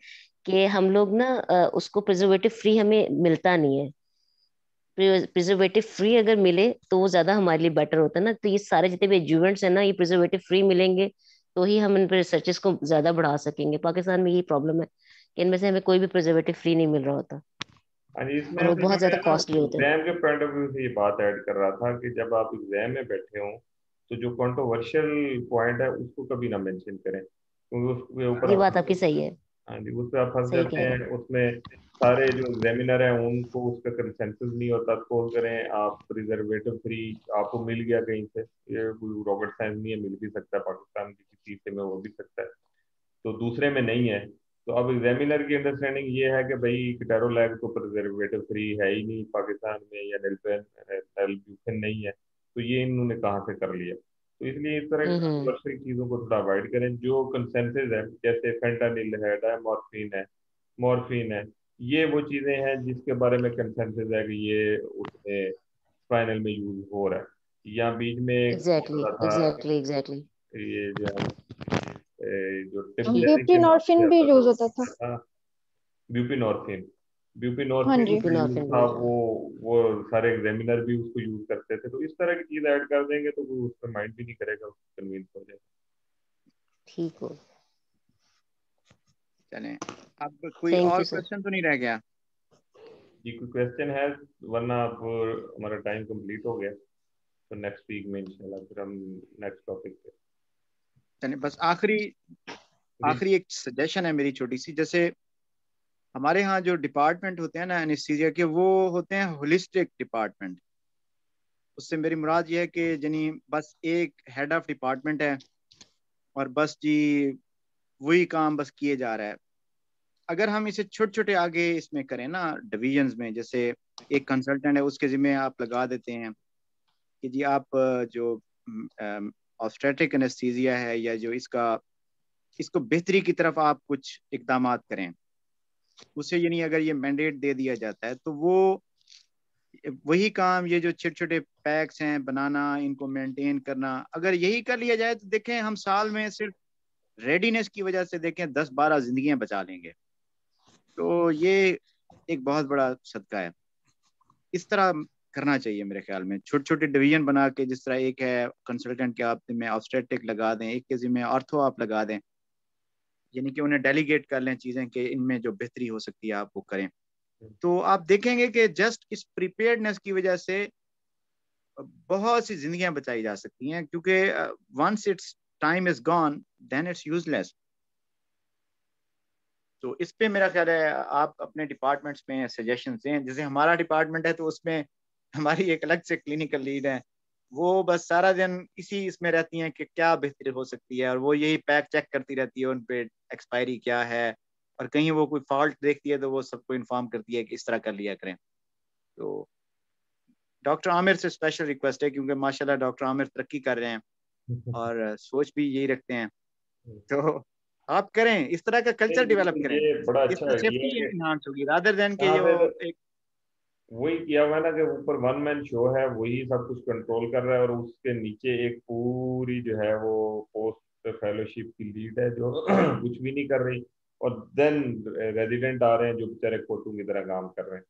कि हम लोग ना उसको प्रिजर्वेटिव फ्री हमें मिलता नहीं है। प्रिजर्वेटिव फ्री अगर मिले तो वो ज्यादा हमारे लिए बेटर होता है ना। तो ये सारे जितने भी एडजुवेंट्स हैं ना, ये प्रिजर्वेटिव फ्री मिलेंगे तो ही हम इन पर रिसर्चेस को ज्यादा बढ़ा सकेंगे। पाकिस्तान में ये प्रॉब्लम है कि इनमें से हमें कोई भी प्रिजर्वेटिव फ्री नहीं मिल रहा होता, इसमें और वो असल में बहुत मैं ज्यादा ना कॉस्टली होते हैं। एग्जाम के पॉइंट ऑफ व्यू से ये बात ऐड कर रहा था कि जब आप एग्जाम में बैठे हो तो जो कंट्रोवर्शियल पॉइंट है उसको कभी ना मेंशन करें, क्योंकि उसके ऊपर ये आप, बात आपकी सही है, हाँ जी, उस पर आप फंस सही जाते कह रहे हैं। उसमें सारे जो एग्जामिनर हैं उनको उसका कंसेंसस नहीं होता। सपोज करें आप प्रिजर्वेटिव फ्री आपको मिल गया कहीं से, ये कोई रॉकेट साइंस नहीं है, मिल भी सकता है पाकिस्तान की किसी हिस्से में, हो भी सकता है, तो दूसरे में नहीं है। तो अब एग्जामिनर की अंडरस्टैंडिंग ये है कि भाई कीटारोलैक तो प्रिजर्वेटिव फ्री है ही नहीं पाकिस्तान में, या नलब्यूफिन नहीं है, तो ये इन्होंने कहाँ से कर लिया। तो इसलिए इस तरह की हम्म। कंट्रोवर्शियल चीज़ों को थोड़ा अवॉइड करें। जो कंसेंसस है जैसे फेंटानिल है, डायमॉर्फिन है, मॉर्फिन है, ये वो चीज़ें हैं जिसके बारे में कंसेंसस है कि ये उसमें फाइनल में यूज हो रहा है। या बीच में एक वो एग्जैक्टली चला था एग्जैक्टली एग्जैक्टली। ये जो है जो टिप्सलैनिक के नाम से ब्यूप्रीनॉर्फिन भी आता था यूज वो होता था। क्या था, ब्यूपिनॉर्फिन। हाँ ब्यूपिनॉर्फिन जी। का यूज था वो सारे एग्जामिनर भी उसको यूज करते थे। तो इस तरह की चीज ऐड कर देंगे तो कोई उस पर माइंड भी नहीं करेगा, उसको कन्विंस हो जाएगा। ठीक हो, चलें, अब कोई थैंक और यू सर। क्वेश्चन तो नहीं रह गया? जी कोई क्वेश्चन है? वरना अब हमारा टाइम कंप्लीट हो गया, तो नेक्स्ट वीक में इंशाल्लाह फिर हम नेक्स्ट टॉपिक पे। चलें, बस आखिरी एक सजेशन है मेरी छोटी सी। जैसे हमारे यहाँ जो डिपार्टमेंट होते हैं ना एनेस्थीसिया के, वो होते हैं होलिस्टिक डिपार्टमेंट। उससे मेरी मुराद ये है कि यानी बस एक हेड ऑफ डिपार्टमेंट है और बस जी वही काम बस किए जा रहा है। अगर हम इसे छोटे छोटे आगे इसमें करें ना डिविजन्स में, जैसे एक कंसल्टेंट है उसके जिम्मे आप लगा देते हैं कि जी आप जो ऑब्स्टेट्रिक एनेस्थीसिया है या जो इसको बेहतरी की तरफ आप कुछ इकदाम करें, उसे यानी अगर ये मैंडेट दे दिया जाता है तो वो वही काम, ये जो छोटे छोटे पैक्स हैं बनाना, इनको मेंटेन करना, अगर यही कर लिया जाए तो देखें हम साल में सिर्फ रेडीनेस की वजह से देखें 10-12 जिंदगियां बचा लेंगे। तो ये एक बहुत बड़ा सदका है। इस तरह करना चाहिए मेरे ख्याल में, छोटे छोटे डिवीजन बना के। जिस तरह एक है कंसल्टेंट के आप में ऑब्स्टेट्रिक लगा दें, एक के जिम्मे ऑर्थो आप लगा दें, यानी कि उन्हें डेलीगेट कर लें चीज़ें कि इनमें जो बेहतरी हो सकती है आप वो करें। तो आप देखेंगे कि जस्ट इस प्रिपेयर्डनेस की वजह से बहुत सी जिंदगियां बचाई जा सकती हैं, क्योंकि once it's time is gone then it's useless. तो इस पे मेरा ख्याल है आप अपने डिपार्टमेंट्स में सजेशन दें। जैसे हमारा डिपार्टमेंट है तो उसमें हमारी एक अलग से क्लिनिकल लीड है, वो बस सारा दिन इसी इसमें रहती हैं कि क्या बेहतरी हो सकती है, और वो यही पैक चेक करती रहती है, उन पे एक्सपायरी क्या है, और कहीं वो कोई फॉल्ट देखती है तो वो सबको इन्फॉर्म करती है कि इस तरह कर लिया करें। तो डॉक्टर आमिर से स्पेशल रिक्वेस्ट है, क्योंकि माशाल्लाह डॉक्टर आमिर तरक्की कर रहे हैं और सोच भी यही रखते हैं। तो आप करें, इस तरह का कल्चर डेवलप करें, ये बड़ा अच्छा इससे आइडिया है सेफ्टी कि इन्हांस होगी रादर देन के यहाँ जो पे एक। वही किया हुआ है ना कि ऊपर वन मैन शो है, वही सब कुछ कंट्रोल कर रहा है, और उसके नीचे एक पूरी जो है वो पोस्ट फेलोशिप की लीड है जो कुछ भी नहीं कर रही, और देन रेजिडेंट आ रहे हैं जो बेचारे कोतुम की तरह काम कर रहे हैं।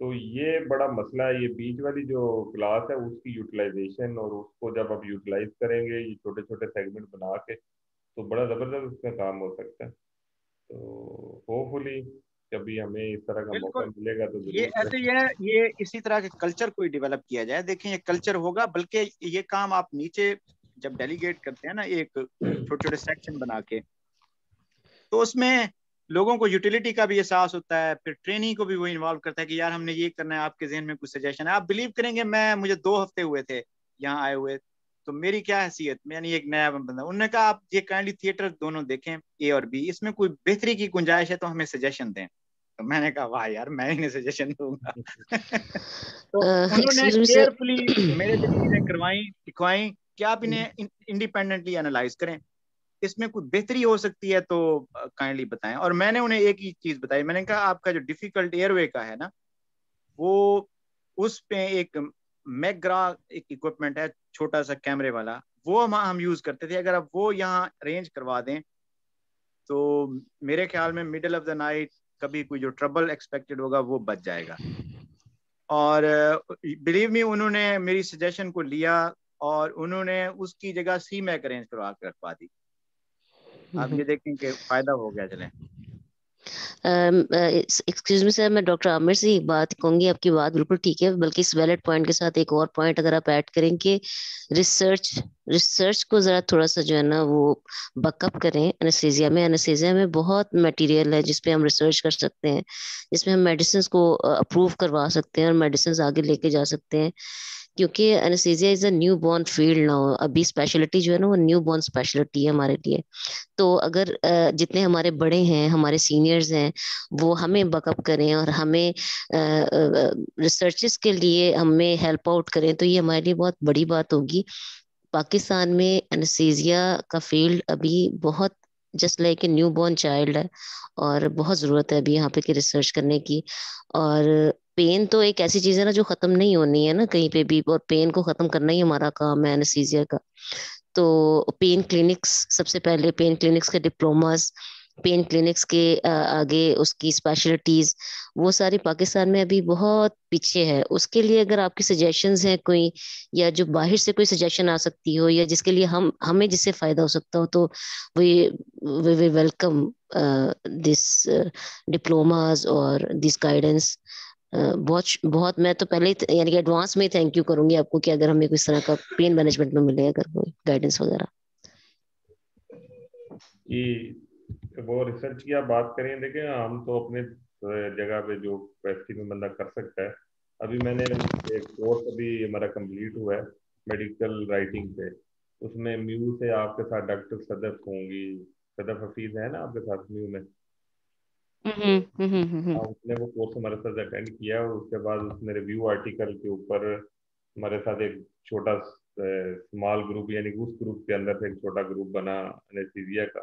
तो ये बड़ा मसला है। ये बीच वाली जो क्लास है उसकी यूटिलाइजेशन, और उसको जब आप यूटिलाइज करेंगे ये छोटे छोटे सेगमेंट बना के, तो बड़ा ज़बरदस्त उसमें काम हो सकता है। तो होपफुली कभी हमें इस तरह का मौका बिल्कुल, मिलेगा तो ये जरूर ऐसे ये इसी तरह के कल्चर कोई डेवलप किया जाए। देखें ये कल्चर होगा, बल्कि ये काम आप नीचे जब डेलीगेट करते हैं ना एक छोटे छोटे सेक्शन बना के, तो उसमें लोगों को यूटिलिटी का भी एहसास होता है, फिर ट्रेनिंग को भी वो इन्वॉल्व करता है कि यार हमने ये करना है, आपके जहन में कुछ सजेशन है। आप बिलीव करेंगे, मुझे 2 हफ्ते हुए थे यहाँ आए हुए, तो मेरी क्या हैसियत, यानी एक नया बंदा, उन्होंने कहा आप ये काइंडली थिएटर दोनों देखें ए और बी, इसमें कोई बेहतरी की गुंजाइश है तो हमें सजेशन दें। तो मैंने कहा वाह यार, मैं इन्हें सजेशन दूंगा। तो उन्होंने एक्सक्यूज मी सर। केयरफुली मेरे से चीजें करवाई, दिखवाई कि आप इन्हें इंडिपेंडेंटली एनालाइज करें, इसमें कोई बेहतरी हो सकती है तो काइंडली बताएं। और मैंने उन्हें एक ही चीज बताई, मैंने कहा आपका जो डिफिकल्ट एयरवे का है ना, वो उस पे एक मैग्रा एक इक्विपमेंट है छोटा सा कैमरे वाला, वो हम यूज करते थे, अगर आप वो यहाँ अरेंज करवा दें तो मेरे ख्याल में मिडिल ऑफ द नाइट कभी कोई जो ट्रबल एक्सपेक्टेड होगा वो बच जाएगा। और बिलीव मी, उन्होंने मेरी सजेशन को लिया और उन्होंने उसकी जगह सी मैक अरेंज करवा कर रखवा दी। आप ये देखें कि फायदा हो गया। चलें, एक्सक्यूज मी सर, मैं डॉक्टर आमिर से एक बात कहूंगी, आपकी बात बिल्कुल ठीक है, बल्कि इस वैलिड पॉइंट के साथ एक और पॉइंट अगर आप ऐड करें कि रिसर्च को जरा थोड़ा सा जो है ना वो बकअप करें। एनेस्थीसिया में बहुत मटेरियल है जिसपे हम रिसर्च कर सकते हैं, जिसमें हम मेडिसिन को अप्रूव करवा सकते हैं और मेडिसिन आगे लेके जा सकते हैं, क्योंकि anaesthesia is a new born field now. अभी स्पेशलिटी जो है ना वो न्यू बॉर्न स्पेशलिटी है हमारे लिए। तो अगर जितने हमारे बड़े हैं, हमारे सीनियर्स हैं, वो हमें बकअप करें और हमें रिसर्चेस के लिए हमें हेल्प आउट करें, तो ये हमारे लिए बहुत बड़ी बात होगी। पाकिस्तान में एनेस्थीसिया का फील्ड अभी बहुत just like a new born child है, और बहुत ज़रूरत है अभी यहाँ पे की रिसर्च करने की। और पेन तो एक ऐसी चीज़ है ना जो ख़त्म नहीं होनी है ना कहीं पे भी, और पेन को ख़त्म करना ही हमारा काम है एनेस्थीसिया का। तो पेन क्लिनिक्स, सबसे पहले पेन क्लिनिक्स के डिप्लोमास, पेन क्लिनिक्स के आगे उसकी स्पेशलिटीज, वो सारी पाकिस्तान में अभी बहुत पीछे है। उसके लिए अगर आपकी सजेशंस हैं कोई, या जो बाहर से कोई सजेशन आ सकती हो, या जिसके लिए हमें जिससे फायदा हो सकता हो, तो वी वेलकम दिस डिप्लोमास और दिस गाइडेंस। बहुत बहुत, मैं तो पहले ही यानी कि एडवांस में थैंक यू करूंगी आपको कि अगर हमें किस तरह का पेन मैनेजमेंट में मिले अगर कोई गाइडेंस वगैरह। कि वो रिसर्च की आप बात करें, देखें हम तो अपने जगह पे जो कैपेसिटी में बंदा कर सकता है। अभी मैंने एक कोर्स अभी हमारा कंप्लीट हुआ है मेडिकल राइटिंग पे, उसमें म्यू से आपके साथ डॉक्टर सदफ होंगी, सदफ हफीज है ना आपके साथ म्यू में? हाँ, उसने वो कोर्स हमारे साथ अटेंड किया और उसके बाद उसने रिव्यू आर्टिकल के ऊपर हमारे साथ एक छोटा स्मॉल ग्रुप, यानी उस ग्रुप के अंदर से एक छोटा ग्रुप बना एनेस्थीसिया का,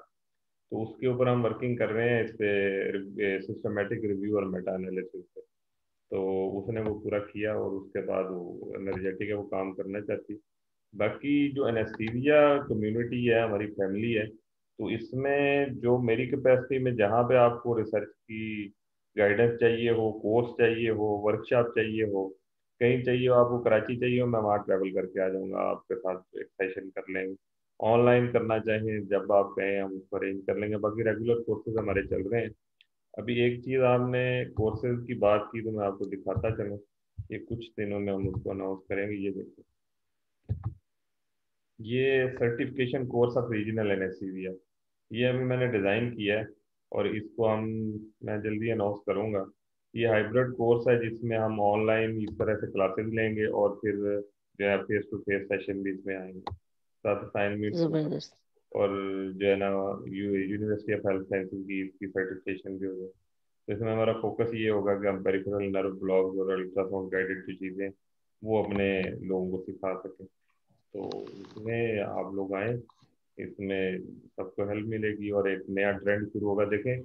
तो उसके ऊपर हम वर्किंग कर रहे हैं इस पे सिस्टमेटिक रिव्यू और मेटा एनालिसिस पे। तो उसने वो पूरा किया और उसके बाद वो एनर्जेटिक है, वो काम करना चाहती। बाकी जो एनेस्थीसिया कम्युनिटी है, हमारी फैमिली है, तो इसमें जो मेरी कैपेसिटी में जहाँ पे आपको रिसर्च की गाइडेंस चाहिए हो, कोर्स चाहिए हो, वर्कशॉप चाहिए हो, कहीं चाहिए हो, आपको कराची चाहिए हो, मैं वहाँ ट्रैवल करके आ जाऊँगा, आपके साथ एक सेशन कर लेंगे। ऑनलाइन करना चाहें जब आप कहें हम उसको अरेंज कर लेंगे। बाकी रेगुलर कोर्सेज हमारे चल रहे हैं। अभी एक चीज़ आपने कोर्सेज की बात की तो मैं आपको दिखाता चलूँ, ये कुछ दिनों में हम उसको अनाउंस करेंगे। ये देखो, ये certification course of regional anaesthesia, ये अभी मैंने डिज़ाइन किया है और इसको मैं जल्दी अनाउंस करूँगा। ये हाइब्रिड कोर्स है जिसमें हम ऑनलाइन इस तरह से क्लासेस लेंगे और फिर जो है फेस टू फेस सेशन भी इसमें आएंगे, साथ असाइनमेंट जबरदस्त। और जो है ना यूनिवर्सिटी ऑफ हेल्थ साइंसेज की इसकी सर्टिफिकेशन भी होगी। तो इसमें हमारा फोकस ये होगा कि हम पेरिफेरल नर्व ब्लॉक्स और अल्ट्रासाउंड गाइडेड जो चीज़ें वो अपने लोगों को सिखा सकें। तो इसमें आप लोग आए, इसमें सबको हेल्प मिलेगी और एक नया ट्रेंड शुरू होगा। देखें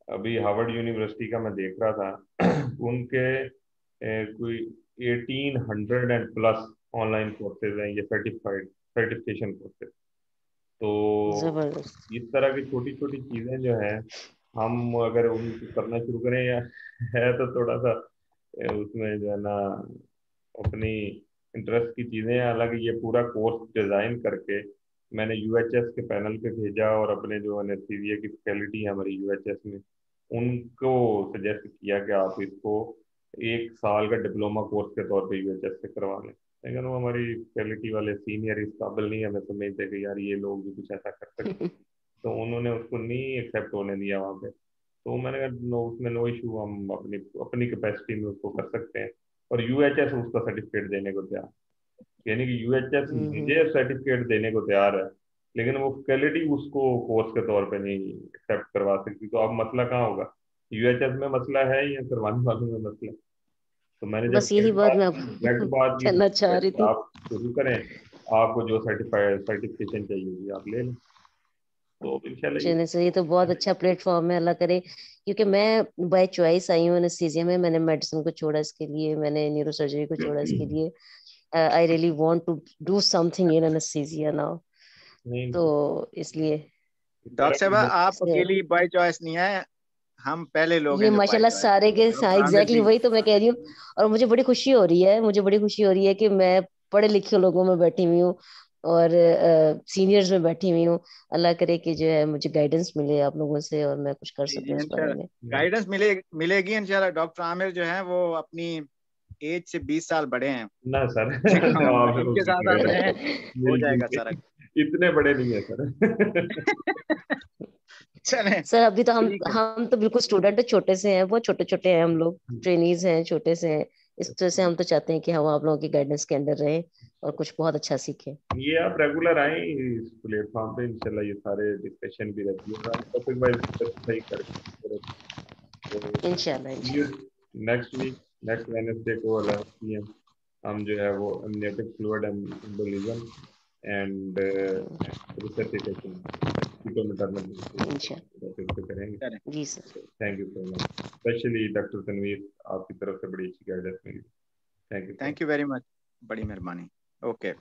अभी हार्वर्ड यूनिवर्सिटी का मैं देख रहा था उनके कोई 1800 एंड प्लस ऑनलाइन कोर्सेज हैं, ये सर्टिफिकेशन कोर्सेज। तो जबरदस्त। इस तरह की छोटी छोटी चीज़ें जो हैं, हम अगर उनको करना शुरू करें या है तो थोड़ा सा उसमें जो है ना अपनी इंटरेस्ट की चीज़ें हैं। हालांकि ये पूरा कोर्स डिज़ाइन करके मैंने यूएचएस के पैनल पे भेजा और अपने जो एनेस्थीसिया की फैकल्टी है हमारी यूएचएस में, उनको सजेस्ट किया कि आप इसको 1 साल का डिप्लोमा कोर्स के तौर पे यूएचएस से करवा लें। लेकिन वो हमारी फैकल्टी वाले सीनियर इस काबिल नहीं हमें समझते कि यार ये लोग भी कुछ ऐसा कर सकते, तो उन्होंने उसको नहीं एक्सेप्ट होने दिया वहाँ पे। तो मैंने कहा नो, उसमें नो इशू, हम अपनी अपनी कैपेसिटी में उसको कर सकते हैं और यूएचएस उसका सर्टिफिकेट देने को तैयार। यानी कि यूएचएस मुझे सर्टिफिकेट देने को तैयार है, लेकिन वो फैकल्टी उसको कोर्स के तौर पे नहीं एक्सेप्ट करवा सकती। तो अब मसला कहाँ होगा, यूएचएस में मसला है या करवाने वालों में मसला? तो मैंने जब बस यही बात मैं डायरेक्ट बात की कहना चाह रही थी। आप शुरू करें, आपको जो सर्टिफिकेशन चाहिए आप ले लें। तो इंशाल्लाह चलिए सर, ये तो बहुत अच्छा प्लेटफॉर्म है, अल्लाह करे। क्योंकि मैं बाय चॉइस आई हूँ एनेस्थीसिया में, मैंने मेडिसिन को छोड़ा इसके लिए, मैंने न्यूरो सर्जरी को छोड़ा इसके लिए। I really want to do something in anaesthesia now, तो इसलिए डॉक्टर साहब आप अकेली बाय चॉइस नहीं है, हम पहले लोग ये हैं जो बाय माशाल्लाह चॉइस। सारे के हाँ एग्जैक्टली वही तो मैं कह रही हूँ। और मुझे बड़ी खुशी हो रही है, मुझे बड़ी खुशी हो रही है कि मैं पढ़े लिखे लोगों में बैठी हुई हूँ और सीनियर्स में बैठी हुई हूँ। अल्लाह करे कि जो है मुझे गाइडेंस मिले आप लोगों से और मैं कुछ कर सकूँ इस बारे में। गाइडेंस मिलेगी इंशाल्लाह। डॉक्टर आमिर जो है वो अपनी एज से 20 साल बड़े हैं ना सर। इनके साथ आप रहें, हो जाएगा सारा। इतने बड़े नहीं है सर। चलें सर अभी तो हम तो बिल्कुल स्टूडेंट है, छोटे से हैं, बहुत छोटे छोटे हैं हम लोग, ट्रेनीज हैं, छोटे से हैं। इस तरह से हम तो चाहते हैं कि हम आप लोगों की गाइडेंस के अंदर रहें और कुछ बहुत अच्छा सीखें। ये आप रेगुलर आए इस प्लेटफॉर्म पे, इंशाल्लाह ये सारे डिस्कशन भी रहती है, टॉपिक वाइज सही करके। इंशाल्लाह नेक्स्ट वीक, नेक्स्ट वेडनेसडे को 11 PM हम जो है वो amniotic fluid embolism and resuscitation करेंगे। जी sir, thank you so much, specially doctor Tanveer, आपकी तरफ से बड़ी अच्छी गाइडेंस मिली। थैंक यू वेरी मच, बड़ी मेहरबानी। ओके।